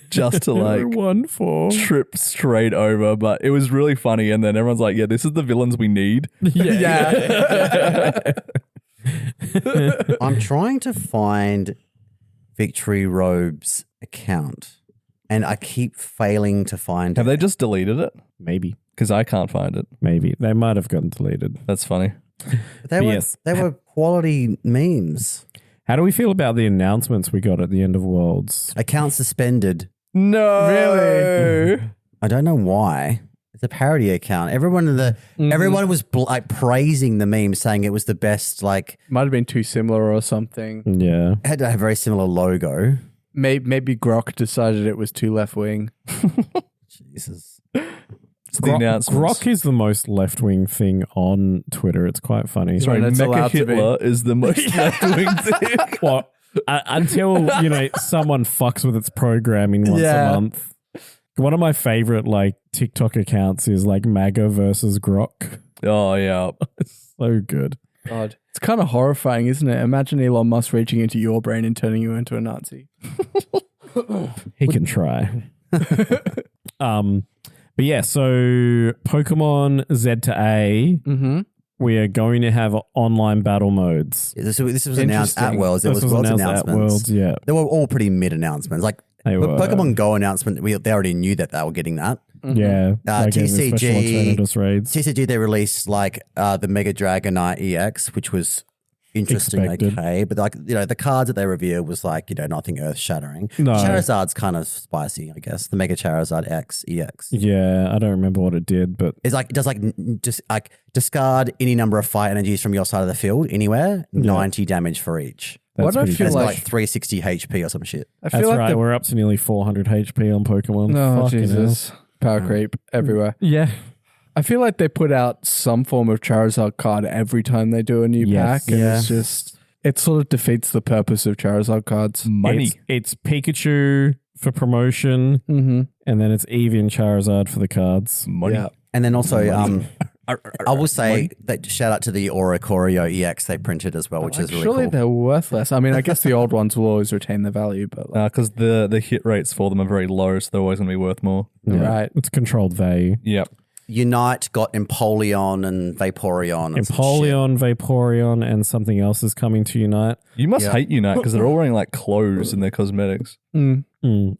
Just to like 1-4. trip straight over. But it was really funny. And then everyone's like, yeah, this is the villains we need. Yeah. I'm trying to find Victory Robe's account, and I keep failing to find Have it. they just deleted it? Maybe, Because I can't find it. maybe they might have gotten deleted. That's funny. They were, Yes. they were quality memes. How do we feel about the announcements we got at the end of Worlds? Account suspended. No. Really? I don't know why. It's a parody account. Everyone everyone was like praising the meme, saying it was the best. Like, Might have been too similar or something. Yeah, it had to have a very similar logo. Maybe Grok decided it was too left wing. Jesus. It's the announcements. Grok is the most left wing thing on Twitter. It's quite funny. Sorry, When it's Mecha allowed to be. Hitler is the most left-wing thing. Well, until someone fucks with its programming once Yeah. a month. One of my favorite like TikTok accounts is like MAGA versus Grok. Oh, yeah. It's so good. God. It's kind of horrifying, isn't it? Imagine Elon Musk reaching into your brain and turning you into a Nazi. He can try. But yeah, so Pokemon Z to A, Mm-hmm. we are going to have online battle modes. This was announced at Interesting. Worlds. There This was Worlds announced at announcements. Worlds, yeah. They were all pretty mid announcements. Like They the were. Pokemon Go announcement, they already knew that they were getting that. Yeah. like in the special TCG Eternatus raids. TCG, they released like the Mega Dragonite EX, which was interesting, Expected. okay. But like, the cards that they revealed was like, nothing earth shattering. No. Charizard's kind of spicy, I guess. The Mega Charizard X EX. Yeah, I don't remember what it did, but It's like, it does like just like discard any number of fire energies from your side of the field anywhere, 90 damage for each. that's What I pretty feel It's good. like 360 HP or some shit. I That's feel like right. We're up to nearly 400 HP on Pokemon. Oh, Fucking Jesus. Power creep everywhere. hell. Yeah. I feel like they put out some form of Charizard card every time they do a new Yes. pack. And Yeah. it's just, it sort of defeats the purpose of Charizard cards. Money. It's Pikachu for promotion, Mm-hmm. and then it's Eevee and Charizard for the cards. Money. Yeah. And then also, I will say that shout out to the Aura Corio EX they printed as well, which is really Surely cool. they're worthless. I mean, I guess the old ones will always retain their value, but like, Because the hit rates for them are very low, so they're always going to be worth more. right. It's controlled value. Yep. Unite got Empoleon and Vaporeon. And some shit. Empoleon, Vaporeon, and something else is coming to Unite. You must Yeah. hate Unite because they're all wearing like clothes in their cosmetics. Mm.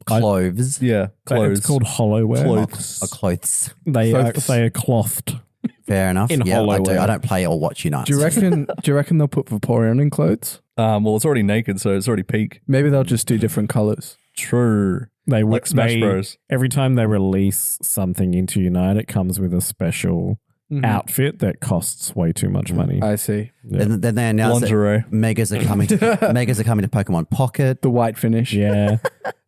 Cloves. Yeah, clothes. It's called Hollowware. Clothes. Or clothes. They are Clothes. clothed. Fair enough. In yeah, I do. Hollowware. I don't play or watch Unite. Do you reckon they'll put Vaporeon in clothes? Well, it's already naked, so it's already peak. Maybe they'll just do different colors. True. They Like Smash Bros. Every time they release something into Unite, it comes with a special outfit that costs way too much money. I see. Then they announced Lingerie. that Megas are coming to Megas are coming to Pokemon Pocket. The white finish. Yeah.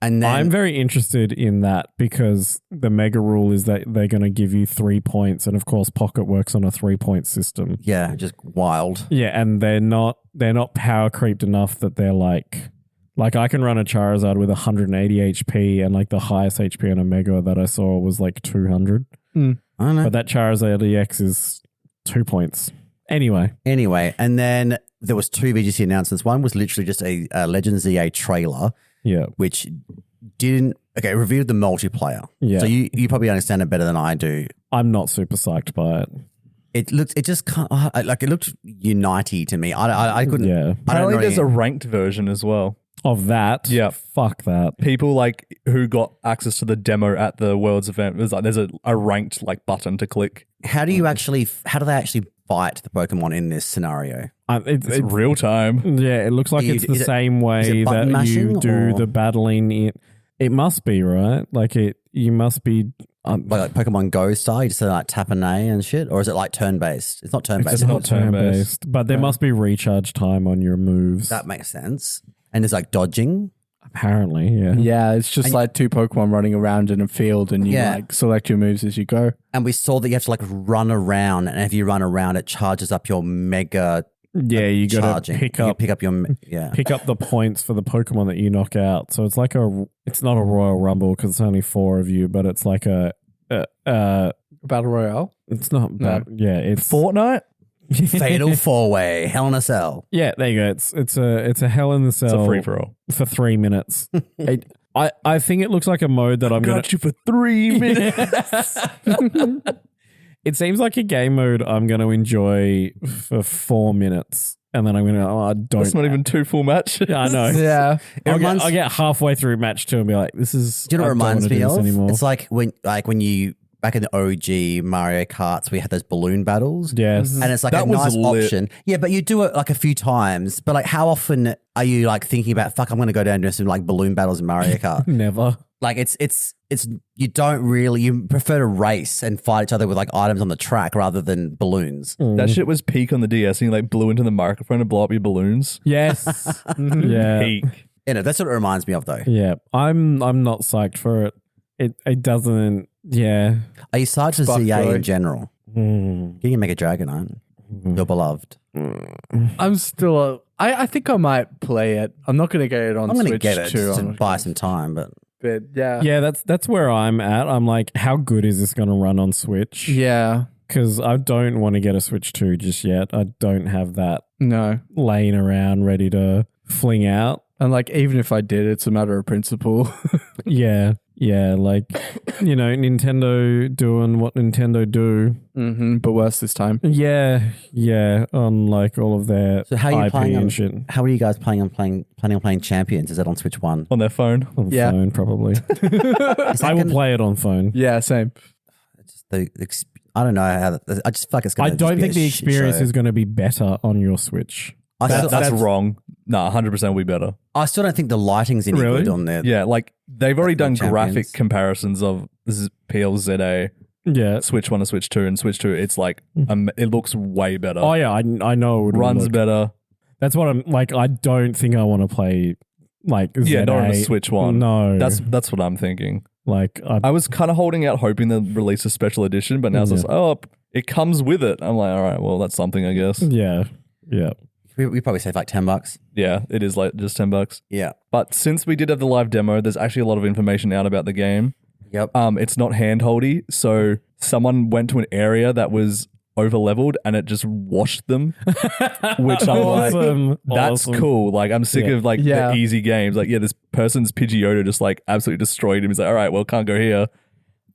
And then I'm very interested in that because the mega rule is that they're going to give you 3 points. And of course, Pocket works on a 3-point system. yeah, just wild. Yeah. And they're not power creeped enough that they're like I can run a Charizard with 180 HP and like the highest HP on a mega that I saw was like 200. I don't know. But that Charizard EX is 2 points. Anyway. And then there was 2 VGC announcements. One was literally just a Legends EA trailer, Yeah. which didn't Okay, reviewed the multiplayer. Yeah. So you probably understand it better than I do. I'm not super psyched by it. It looked Unity to me. I couldn't. Yeah. I don't Apparently, really, there's a ranked version as well. Of that, Yeah. fuck that. People like who got access to the demo at the Worlds event. There's a ranked like button to click. How do they actually fight the Pokemon in this scenario? It's real time. Yeah, it looks like You- it's the is it- same is way it button that you mashing, do or- the battling. It must be, right? Like you must be. Like Pokemon Go style, you just like tap and A and shit, or is it like turn based? It's not turn based. It's It's not not turn turn-based. based, but there must be recharge time on your moves. That makes sense. And there's like dodging. Apparently, yeah. Yeah, it's just like two Pokemon running around in a field and you Yeah. like select your moves as you go. And we saw that you have to like run around, and if you run around, it charges up your mega Yeah, you got to charging. pick You up pick up your yeah. pick up the points for the Pokemon that you knock out. So it's like it's not a Royal Rumble because it's only 4 of you, but it's like a Battle Royale. it's not No. that. Yeah, it's Fortnite. Fatal 4-way, Hell in a Cell. Yeah, there you go. It's a Hell in the Cell. It's a free for all. for 3 minutes. I think it looks like a mode that I'm gonna. Got you for 3 minutes. It seems like a game mode I'm going to enjoy for 4 minutes, and then I'm going to. Oh, I don't. That's not even 2 full match. Yeah, I know. Yeah. I'll get halfway through match 2 and be like, "This is." Do you know what it I don't reminds wanna me do this of? anymore. It's like when you back in the OG Mario Karts, we had those balloon battles. Yes. And it's like That a was nice lit. option. Yeah, but you do it like a few times. But like, how often are you like thinking about, fuck, I'm going to go down and do some like balloon battles in Mario Kart? Never. Like it's you don't really, you prefer to race and fight each other with like items on the track rather than balloons. That shit was peak on the DS, and you like blew into the microphone to blow up your balloons. Yes. yeah. Peak. You know, that's what it reminds me of though. Yeah. I'm not psyched for it. It doesn't. Yeah. Are you psyched for Fuck ZA joy. in general? Mm. You can make a Dragonite. Your beloved. I'm still. I think I might play it. I'm not going to get it on I'm going to Switch get it too. just to buy some time, but But yeah. Yeah, that's where I'm at. I'm like, how good is this going to run on Switch? Yeah. Because I don't want to get a Switch 2 just yet. I don't have that No. laying around ready to fling out. And like, even if I did, it's a matter of principle. Yeah. Yeah. Like, Nintendo doing what Nintendo do. But worse this time. Yeah. Yeah. On like all of their so how are you IP playing on, and shit. how are you guys planning on playing Champions? Is that on Switch 1? On their phone. On Yeah. phone, probably. Is that I will gonna- play it on phone. Yeah, same. I don't know how. I just feel like it's going I to. don't think the experience is going to be better on your Switch. That's wrong. Nah, 100% will be better. I still don't think the lighting's any Really? good on there. Yeah, like they've already done Champions. graphic comparisons of PLZA, Yeah. Switch 1 and Switch 2, and Switch 2, it's like, it looks way better. Oh, yeah. I know. It would Runs look- better. That's what I'm like. I don't think I want to play like Yeah, not on the ZA. Switch 1. No. That's what I'm thinking. like, I was kind of holding out hoping they'll release a special edition, but now it's just, it comes with it. I'm like, all right, well, that's something, I guess. yeah. Yeah. We probably save like $10. Yeah, it is like just $10. Yeah. But since we did have the live demo, there's actually a lot of information out about the game. Yep. It's not handholdy, so someone went to an area that was over leveled and it just washed them, which I'm like, Awesome. that's Awesome. cool. Like I'm sick Yeah. of like Yeah. the easy games. Like this person's Pidgeotto just like absolutely destroyed him. He's like, all right, well, can't go here.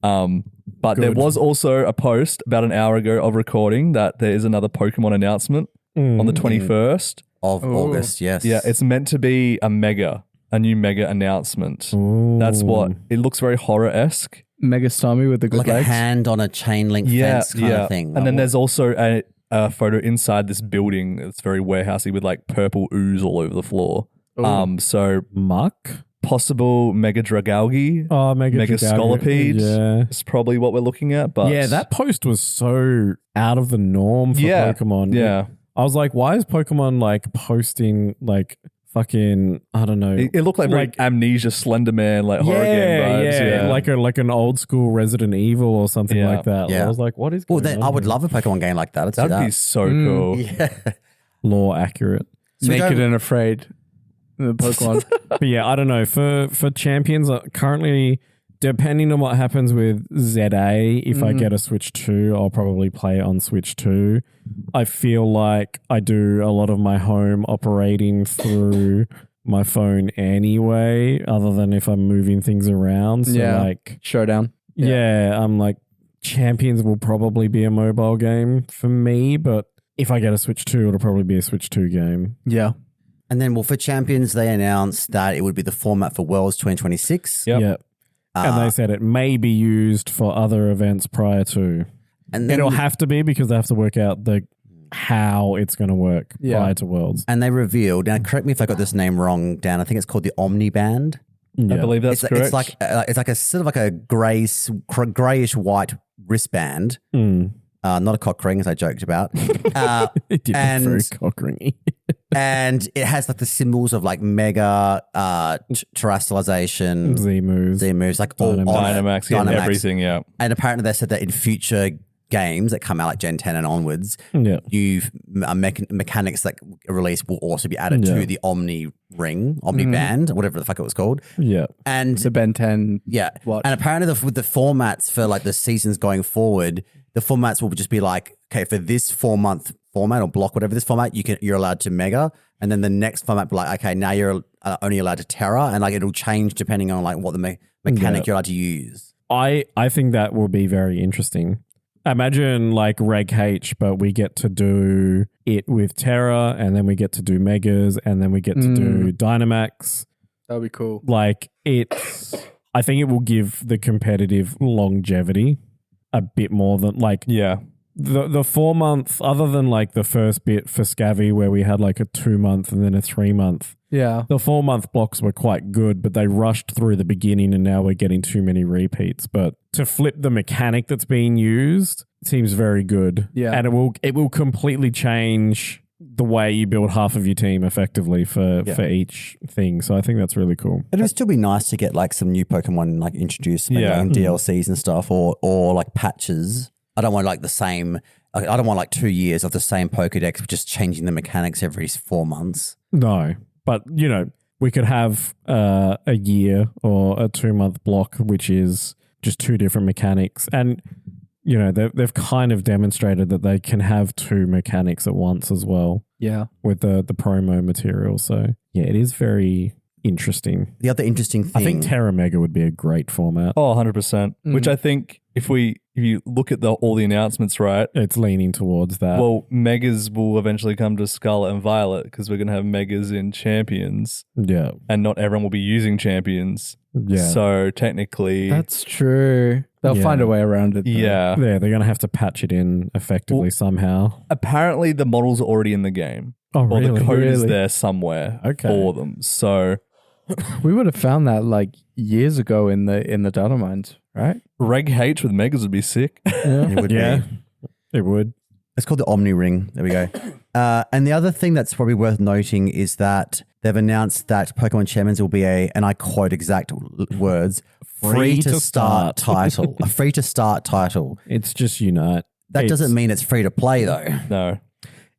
But there Good. was also a post about an hour ago of recording that there is another Pokemon announcement on the 21st. Of August, yes. Yeah, it's meant to be a new mega announcement. That's what it looks very horror-esque. Mega Starmie with the good like a legs. hand on a chain link fence kind of thing. And then there's also a photo inside this building that's very warehousey with like purple ooze all over the floor. So Muck. possible Mega Dragalge. Oh, Mega Scolipede. Yeah. Is probably what we're looking at. But Yeah, that post was so out of the norm for Yeah, Pokemon. yeah. I was like, why is Pokemon like posting like fucking, I don't know. It looked like very Amnesia, Slender Man, like horror game vibes. Yeah, like an old school Resident Evil or something Yeah. like that. Yeah. I was like, what is well, going then on I would here? love a Pokemon game like that. Let's do that'd that. be so cool. Yeah. Lore accurate. So we Naked don't- and Afraid. The Pokemon. But yeah, I don't know. For champions, currently, depending on what happens with ZA, if I get a Switch 2, I'll probably play it on Switch 2. I feel like I do a lot of my home operating through my phone anyway, other than if I'm moving things around. So Yeah. like, Showdown. yeah, I'm like, Champions will probably be a mobile game for me, but if I get a Switch 2, it'll probably be a Switch 2 game. Yeah. And then, well, for Champions, they announced that it would be the format for Worlds 2026. Yep. Yeah. And they said it may be used for other events prior to. And then It'll have to be because they have to work out how it's going to work prior to Worlds. and they revealed. Now, correct me if I got this name wrong, Dan. I think it's called the Omni Band. Yeah. I believe that's correct. It's like a sort of like a grayish white wristband. Not a cock ring, as I joked about. It did and- look very cock-ringy. And it has like the symbols of like mega terrestrialization, Z moves. like all on it. Dynamax, yeah, Dynamax. everything, yeah. And apparently they said that in future games that come out like Gen 10 and onwards, Yeah. mechanics that release will also be added to the Omni Ring, Omni Band, whatever the fuck it was called. Yeah. And The Ben 10. yeah, Watch. and apparently with the formats for like the seasons going forward, the formats will just be like, okay, for this 4-month format or block, whatever this format, you're allowed to Mega, and then the next format will be like, okay, now you're only allowed to Terra, and like it'll change depending on like what the mechanic you're allowed to use. I think that will be very interesting. Imagine like Reg H, but we get to do it with Terra, and then we get to do Megas, and then we get to do Dynamax. That would be cool. Like I think it will give the competitive longevity a bit more than like Yeah. the 4-month, other than like the first bit for Scavvy where we had like a 2-month and then a 3-month. Yeah. The 4-month blocks were quite good, but they rushed through the beginning and now we're getting too many repeats. But to flip the mechanic that's being used seems very good. Yeah. And it will completely change the way you build half of your team effectively for each thing. So I think that's really cool. But it would still be nice to get like some new Pokemon like introduced, maybe Yeah. like in DLCs and stuff, or like patches. I don't want like the same. I don't want like 2 years of the same Pokedex, just changing the mechanics every 4 months. No, but you know, we could have a year or a 2-month block, which is just 2 different mechanics. And, you know, they've kind of demonstrated that they can have 2 mechanics at once as well Yeah. with the promo material. So, yeah, it is very interesting. The other interesting thing, I think Terra Mega would be a great format. Oh, 100%. Which I think if you look at all the announcements, right? It's leaning towards that. Well, Megas will eventually come to Scarlet and Violet because we're going to have Megas in Champions yeah. and not everyone will be using Champions. Yeah. So technically, That's true. They'll Yeah. find a way around it. though. yeah. Yeah, they're going to have to patch it in effectively somehow. Apparently the models are already in the game. Oh, Or really? the code is Really? there somewhere Okay. for them. So We would have found that like years ago in the data mines, right? Reg H with Megas would be sick. it would Yeah, be. it would. It's called the Omni Ring. There we go. And the other thing that's probably worth noting is that they've announced that Pokemon Champions will be and I quote exact words, free to start title. A free to start title. It's just Unite. That doesn't mean it's free to play though. No.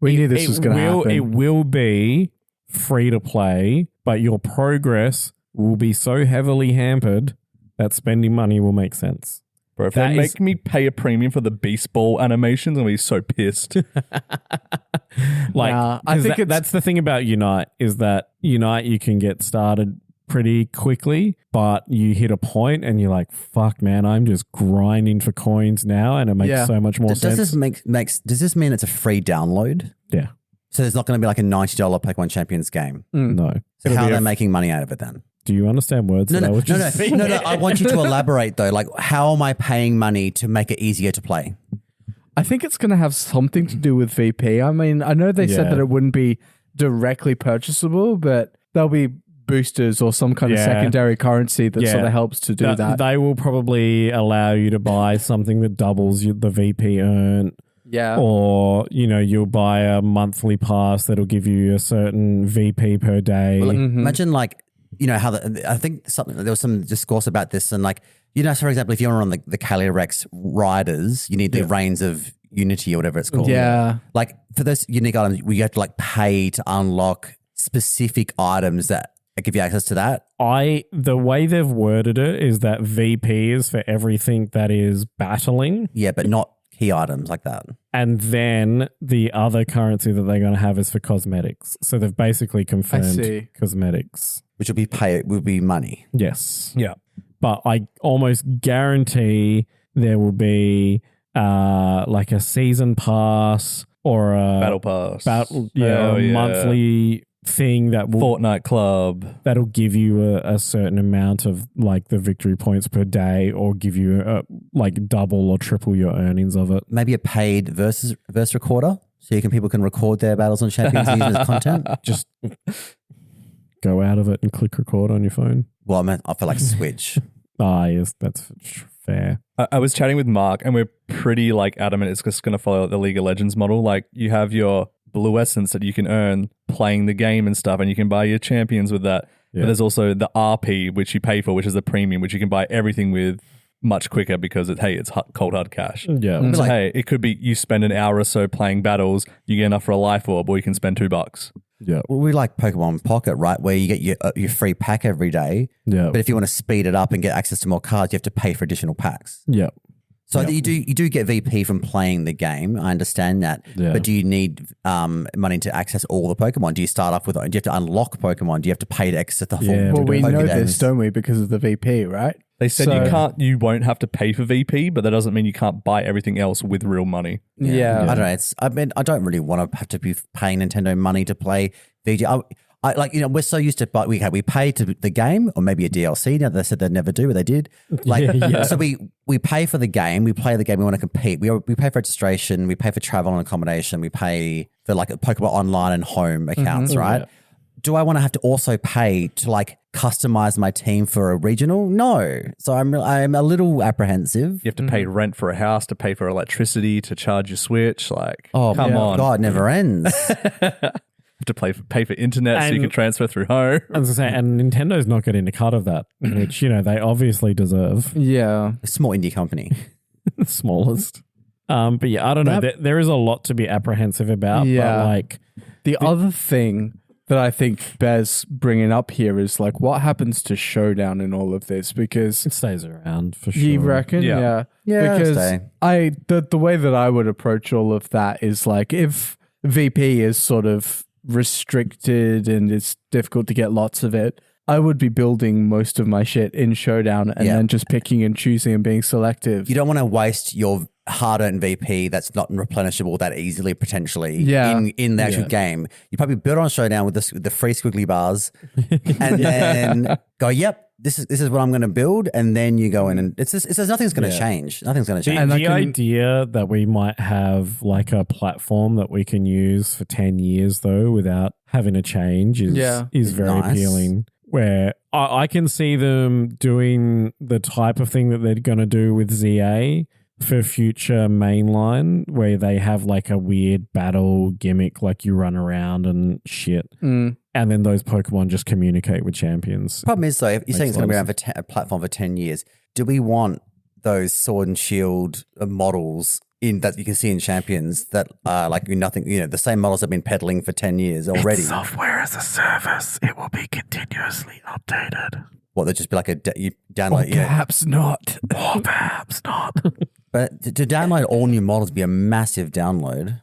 We knew this was going to happen. It will be free to play, but your progress will be so heavily hampered that spending money will make sense. Bro, if That they is- make me pay a premium for the Beast Ball animations, I'm going to be so pissed. Like, Nah, I 'cause think it's- that's the thing about Unite is that Unite you can get started pretty quickly, but you hit a point and you're like, fuck, man, I'm just grinding for coins now, and it makes Yeah. so much more Does sense. does this mean it's a free download? Yeah, So there's not going to be like a $90 Pokemon Champions game. no. So how are they making money out of it then? Do you understand words that I was just saying? No. I want you to elaborate though. Like, how am I paying money to make it easier to play? I think it's going to have something to do with VP. I mean, I know they said Yeah. that it wouldn't be directly purchasable, but there'll be boosters or some kind of Yeah. secondary currency that sort Yeah. of helps to do that. They will probably allow you to buy something that doubles the VP earn. Yeah. Or, you know, you'll buy a monthly pass that'll give you a certain VP per day. Well, like, Mm-hmm. imagine like, you know, how I think there was some discourse about this and like, you know, so for example, if you're on the Calyrex riders, you need the Reigns of Unity or whatever it's called. Yeah. Like for those unique items, you have to like pay to unlock specific items that give you access to that. The way they've worded it is that VP is for everything that is battling. Yeah, but not key items like that. And then the other currency that they're going to have is for cosmetics. So they've basically confirmed see. cosmetics. Which will be money. Yes. Yeah. But I almost guarantee there will be like a season pass or a Battle pass. a monthly thing that will Fortnite Club. that'll give you a certain amount of like the victory points per day, or give you like double or triple your earnings of it. Maybe a paid verse recorder, so people can record their battles on champions using as content. Just go out of it and click record on your phone. Well, I feel like Switch. Yes, that's fair. I was chatting with Mark, and we're pretty like adamant it's just going to follow the League of Legends model. Like you have your blue essence that you can earn playing the game and stuff, and you can buy your champions with that. Yeah. But there's also the RP, which you pay for, which is the premium, which you can buy everything with much quicker because it's cold hard cash. Yeah. So it could be you spend an hour or so playing battles, you get enough for a life orb, or you can spend $2. Yeah. Well, we like Pokemon Pocket, right? Where you get your free pack every day. Yeah. But if you want to speed it up and get access to more cards, you have to pay for additional packs. Yeah. So you do get VP from playing the game. I understand that. Yeah. But do you need money to access all the Pokemon? Do you start off with? Do you have to unlock Pokemon? Do you have to pay to access the full? Yeah, Well, we know Pokédex? this, don't we? Because of the VP, right? They said So- you won't have to pay for VP, but that doesn't mean you can't buy everything else with real money. Yeah. I don't know. I don't really want to have to be paying Nintendo money to play VG. I like, we're so used to, but we pay to the game or maybe a DLC. Now they said they'd never do, but they did. Like, so we pay for the game, we play the game, we want to compete. We pay for registration, we pay for travel and accommodation, we pay for like Pokemon Online and home accounts, right? Yeah. Do I want to have to also pay to like customize my team for a regional? No. So I'm a little apprehensive. You have to pay rent for a house, to pay for electricity, to charge your Switch. Like, Oh, come on. God, it never ends. Have to pay for internet so you And- can transfer through home. I was going to say, and Nintendo's not getting a cut of that, which, they obviously deserve. Yeah. A small indie company. The smallest. But yeah, I don't know. There is a lot to be apprehensive about. Yeah. But like, The other thing that I think Bez bringing up here is like, what happens to Showdown in all of this? Because it stays around for sure. you reckon, Yeah. Yeah, because stay. the way that I would approach all of that is like, if VP is sort of restricted and it's difficult to get lots of it, I would be building most of my shit in Showdown and then just picking and choosing and being selective. You don't want to waste your hard-earned VP that's not replenishable that easily, potentially, in the actual game. You probably build on Showdown with the free squiggly bars and then go, yep, this is what I'm going to build, and then you go in and it says nothing's going to change. Nothing's going to change. The idea that we might have like a platform that we can use for 10 years though without having to change is very Nice. appealing. Where I can see them doing the type of thing that they're going to do with ZA for future mainline, where they have like a weird battle gimmick, like you run around and shit. And then those Pokemon just communicate with champions. Problem is, though, if you're saying it's going to be sense. around for a platform for 10 years, do we want those Sword and Shield models that you can see in Champions that are like nothing, the same models have been peddling for 10 years already? Software as a service. It will be continuously updated. What, they'd just be like you download, Perhaps not. Or perhaps not. But to download all new models would be a massive download.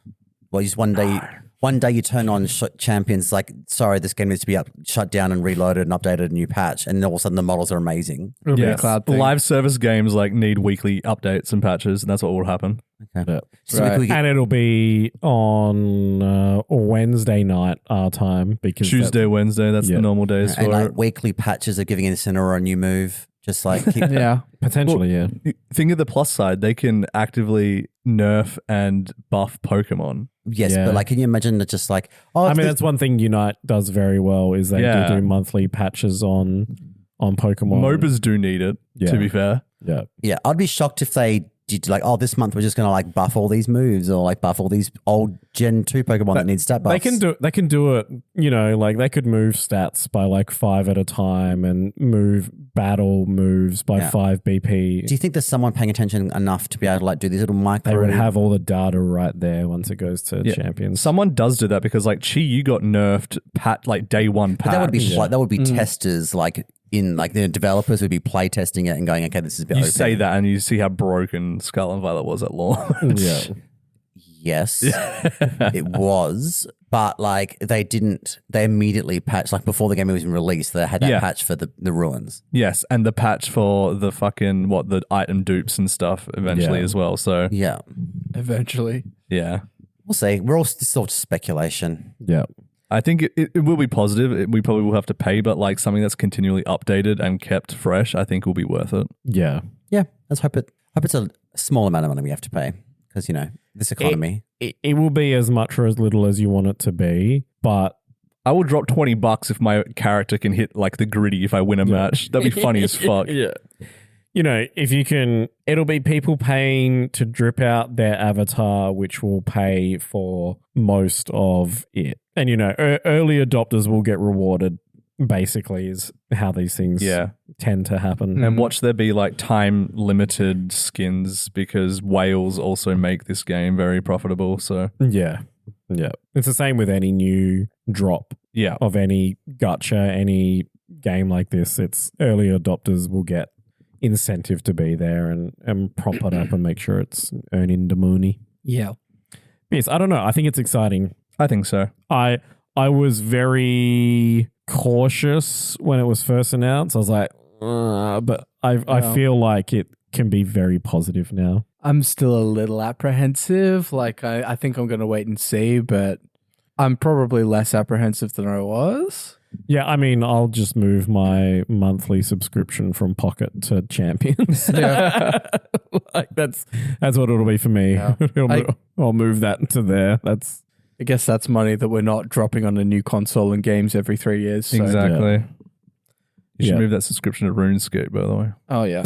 Well, just one day you turn on Champions, like, sorry, this game needs to be shut down and reloaded and updated, a new patch, and all of a sudden the models are amazing. It'll be a cloud thing. Live service games like need weekly updates and patches, and that's what will happen. Okay. Yeah. So we could And it'll be on Wednesday night our time because Tuesday, Wednesday, that's the normal days and for like it. weekly patches of giving Incineroar a new move, just like keep Yeah. potentially, yeah. Think of the plus side. They can actively nerf and buff Pokemon. Yes, Yeah. but like, can you imagine that just like, I mean, that's one thing Unite does very well is they do monthly patches on Pokemon. MOBAs do need it, Yeah. to be fair. Yeah. yeah, I'd be shocked if they did like, oh, this month we're just going to like buff all these moves or like buff all these old Gen 2 Pokemon that need stat buffs. They can do it, like they could move stats by like 5 at a time and move battle moves by 5 BP. Do you think there's someone paying attention enough to be able to like do these little micro? They would have all the data right there once it goes to champions. Someone does do that because like Chi, you got nerfed like day one patch. But that would be that would be testers like in like the developers would be playtesting it and going, okay, this is a bit You open. say that and you see how broken Scarlet and Violet was at launch. Yeah. Yes, it was, but like they immediately patched, like before the game was even released, they had that Yeah. patch for the ruins. Yes, and the patch for the fucking, the item dupes and stuff eventually Yeah. as well. So, Yeah. Eventually. yeah. We'll see. We're all still just speculation. Yeah. I think it will be positive. We probably will have to pay, but like something that's continually updated and kept fresh, I think will be worth it. Yeah. Yeah. Let's hope it's a small amount of money we have to pay because, you know, this economy. It will be as much or as little as you want it to be, but I will drop $20 if my character can hit like the gritty if I win a match. That'd be funny as fuck. Yeah. You know, if you can, it'll be people paying to drip out their avatar, which will pay for most of it. And, you know, early adopters will get rewarded, basically, is how these things Yeah. tend to happen. And watch there be like time limited skins because whales also make this game very profitable. So, Yeah. Yeah. It's the same with any new drop yeah. of any gacha, any game like this. It's early adopters will get incentive to be there and prop it up and make sure it's earning the money. Yeah. Yes, I don't know. I think it's exciting. I think so. I was very cautious when it was first announced. I was like, but I feel like it can be very positive now. I'm still a little apprehensive. Like, I think I'm going to wait and see, but I'm probably less apprehensive than I was. Yeah, I mean, I'll just move my monthly subscription from Pocket to Champions. Yeah. Like that's what it'll be for me. Yeah. I'll move that to there. That's I guess that's money that we're not dropping on a new console and games every 3 years. So. Exactly. You should Yeah. move that subscription to RuneScape, by the way. Oh, yeah.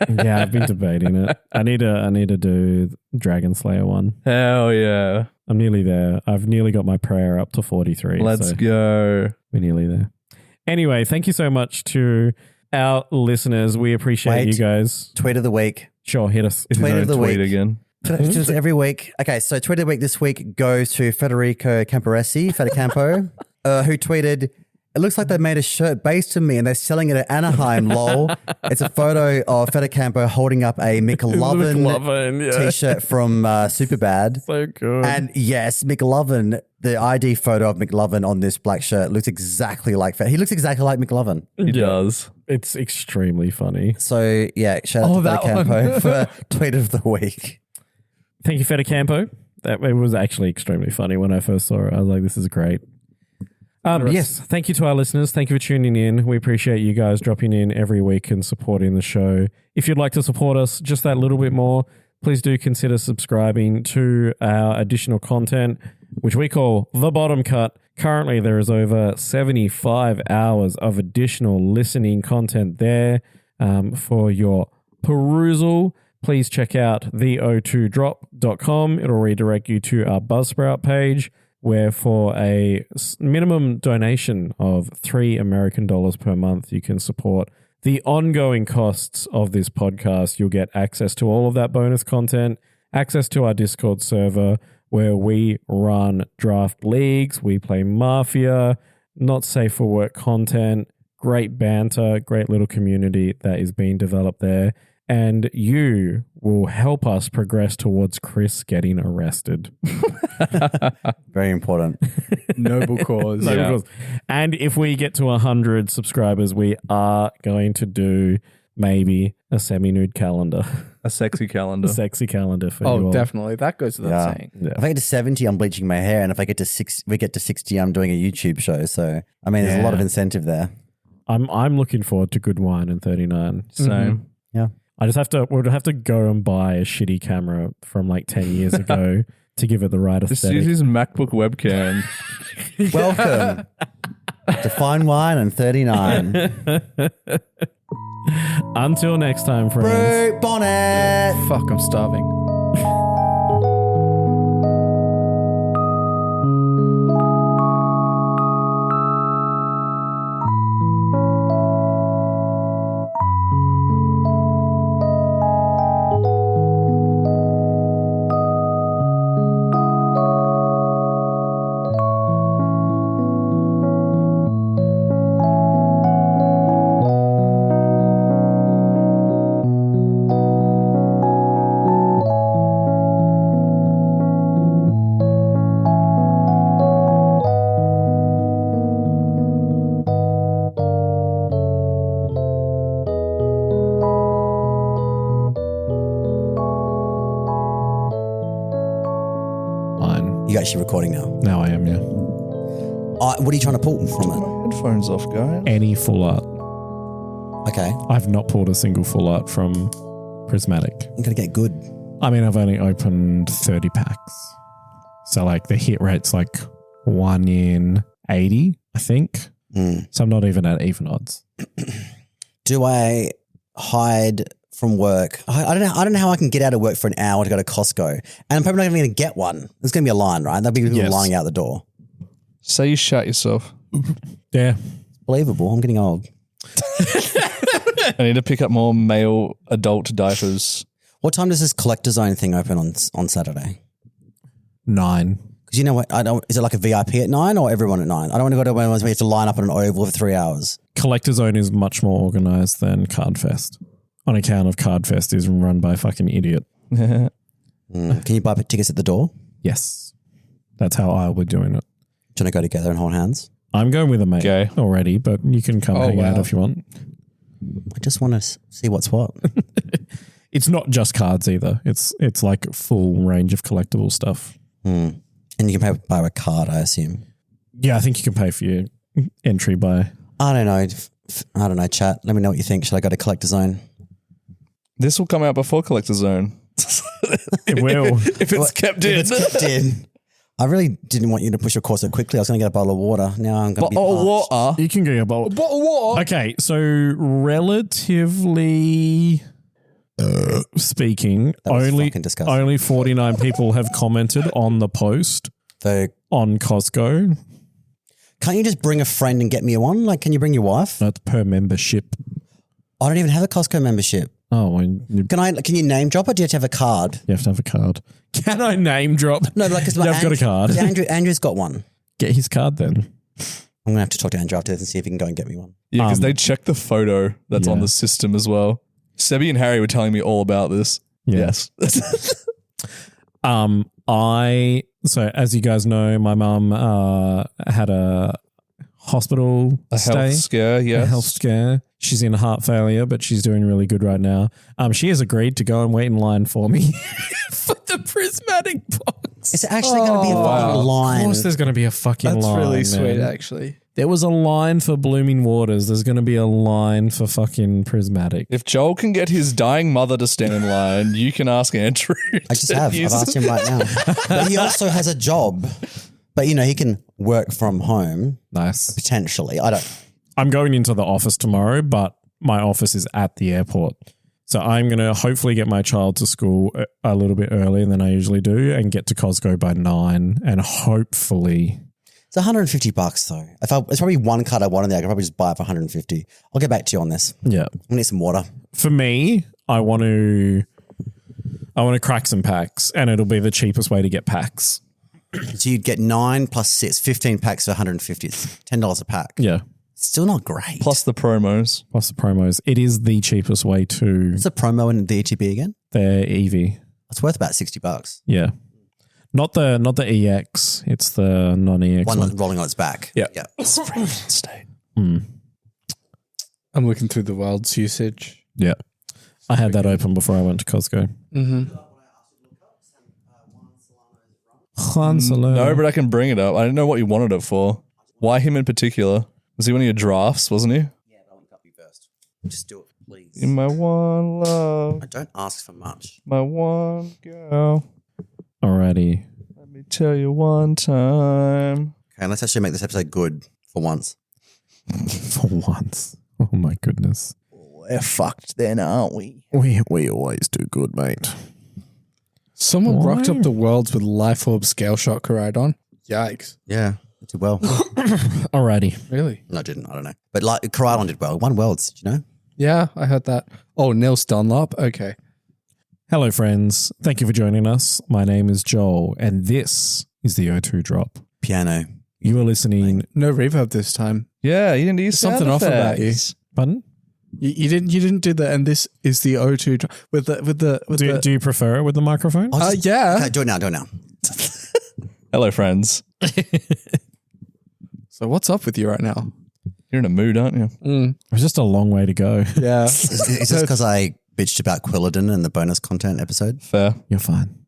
yeah. I've been debating it. I need to do Dragon Slayer one. Hell yeah. I'm nearly there. I've nearly got my prayer up to 43. Let's so go. we're nearly there. Anyway, thank you so much to our listeners. We appreciate Wait. you guys. Tweet of the week. Sure, hit us. Is Tweet his of own the tweet week. again? Just every week. Okay, so tweet of the week this week goes to Federico Camporesi, Fedicampo, who tweeted, "It looks like they made a shirt based on me and they're selling it at Anaheim, lol." It's a photo of Fedicampo holding up a McLovin McLovin, yeah. t-shirt from Superbad. So good. And yes, McLovin, the ID photo of McLovin on this black shirt looks exactly like He looks exactly like McLovin. He does. It's extremely funny. So yeah, shout out to that Fedicampo for tweet of the week. Thank you, Fedicampo. That it was actually extremely funny when I first saw it. I was like, this is great. Yes, thank you to our listeners. Thank you for tuning in. We appreciate you guys dropping in every week and supporting the show. If you'd like to support us just that little bit more, please do consider subscribing to our additional content, which we call The Bottom Cut. Currently, there is over 75 hours of additional listening content there for your perusal. Please check out the02drop.com. It'll redirect you to our Buzzsprout page, where for a minimum donation of $3 American per month, you can support the ongoing costs of this podcast. You'll get access to all of that bonus content, access to our Discord server where we run draft leagues, we play Mafia, not safe for work content, great banter, great little community that is being developed there. And you will help us progress towards Chris getting arrested. Very important. Noble cause. No, of course. And if we get to 100 subscribers, we are going to do maybe a semi-nude calendar, A sexy calendar. a sexy calendar for you Oh, all. definitely. That goes without Yeah. saying. If I get to 70, I'm bleaching my hair, and if I get to we get to 60, I'm doing a YouTube show. So I mean, there's a lot of incentive there. I'm looking forward to good wine and 39. Same. Yeah. We'll have to go and buy a shitty camera from like 10 years ago to give it the right Just aesthetic. use his MacBook webcam. Welcome to Fine Wine and 39. Until next time, friends. Brute bonnet. Fuck, I'm starving. you actually recording now? Now I am, yeah. What are you trying to pull from it? Headphones off, guys. Any full art. Okay. I've not pulled a single full art from Prismatic. You're going to get good. I mean, I've only opened 30 packs. So, like, the hit rate's like 1 in 80, I think. So I'm not even at even odds. Do I hide from work? I don't know how I can get out of work for an hour to go to Costco. And I'm probably not even going to get one. There's going to be a line, right? There'll be people Yes. lining out the door. Say you shat yourself. Yeah. Believable. I'm getting old. I need to pick up more male adult diapers. What time does this collector zone thing open on Saturday? 9. Because you know what? Is it like a VIP at 9 or everyone at 9? I don't want to go to one where you have to line up on an oval for 3 hours. Collector Zone is much more organized than Cardfest. On account of Cardfest is run by a fucking idiot. Can you buy tickets at the door? Yes. That's how I'll be doing it. Do you want to go together and hold hands? I'm going with a mate Okay. already, but you can come hang out if you want. I just want to see what's what. It's not just cards either. It's like full range of collectible stuff. And you can pay by a card, I assume. Yeah, I think you can pay for your entry by... I don't know, chat. Let me know what you think. Should I go to Collector Zone? This will come out before Collector Zone. It will. If it's kept in. If it's kept in. I really didn't want you to push your course so quickly. I was going to get a bottle of water. Now I'm going to be parched. water. You can get a bottle. Bottle of water. Okay, so relatively speaking, That was only fucking disgusting. 49 people have commented on the post So on Costco. can't you just bring a friend and get me one? Like, can you bring your wife? That's per membership. I don't even have a Costco membership. Oh, well, you Can you name drop it? Do you have to have a card? have to have a card. Can I name drop? No, but like, because I've got a card. Andrew's got one. Get his card then. I'm going to have to talk to Andrew after this and see if he can go and get me one. Yeah, because they check the photo that's on yeah. the system as well. Sebby and Harry were telling me all about this. Yeah. Yes. So as you guys know, my mum had a hospital A stay. health scare, yes. A health scare. She's in heart failure, but she's doing really good right now. She has agreed to go and wait in line for me for the prismatic box. Is it actually going to be a fucking Of line? course there's going to be a fucking That's line. really sweet, man. actually. There was a line for Blooming Waters. There's going to be a line for fucking prismatic. If Joel can get his dying mother to stand in line, you can ask Andrew. I just have. I've asked him right now. But he also has a job. But, he can work from home, Nice. potentially. I'm going into the office tomorrow, but my office is at the airport. So I'm going to hopefully get my child to school a little bit earlier than I usually do and get to Costco by 9 and hopefully... It's $150 though. It's probably one card I want in there. I could probably just buy it for $150. I'll get back to you on this. Yeah. I need some water. For me, I want to crack some packs and it'll be the cheapest way to get packs. So you'd get 9 plus 6, 15 packs for $150. It's $10 a pack. Yeah. Still not great. Plus the promos. Plus the promos. It is the cheapest way to What's the promo in the ETB again? their EV. It's worth about $60. Yeah. Not the EX. It's the non-EX One one. rolling on its back. Yeah. Yeah. State. I'm looking through the world's usage. Yeah. I had that open before I went to Costco. Han Solo. No, but I can bring it up. I didn't know what you wanted it for. Why him in particular? Was he one of your drafts, wasn't he? Yeah, but I want to copy first. Just do it, please. In my one love, I don't ask for much. my one girl. Alrighty. Let me tell you one time. Okay, let's actually make this episode good for once. For once. Oh my goodness. We're fucked then, aren't we? We always do good, mate. Someone Why? rocked up the worlds with Life Orb Scale Shot Coridon. Yikes. Yeah, it did well. Alrighty. Really? No, it didn't. I don't know. But like Corylon did well. Won Worlds, did you know? Yeah, I heard that. Oh, Nils Dunlop? Okay. Hello, friends. Thank you for joining us. My name is Joel, and this is the O2 Drop. Piano. You are listening. No reverb this time. Yeah, you didn't use Something off about you. Pardon? You didn't do that, and this is the O2 with the Do you prefer it with the microphone? yeah. Okay, do it now. Do it now. Hello, friends. So what's up with you right now? You're in a mood, aren't you? It's just a long way to go. Yeah. Is this because I bitched about Quilladin in the bonus content episode? Fair. You're fine.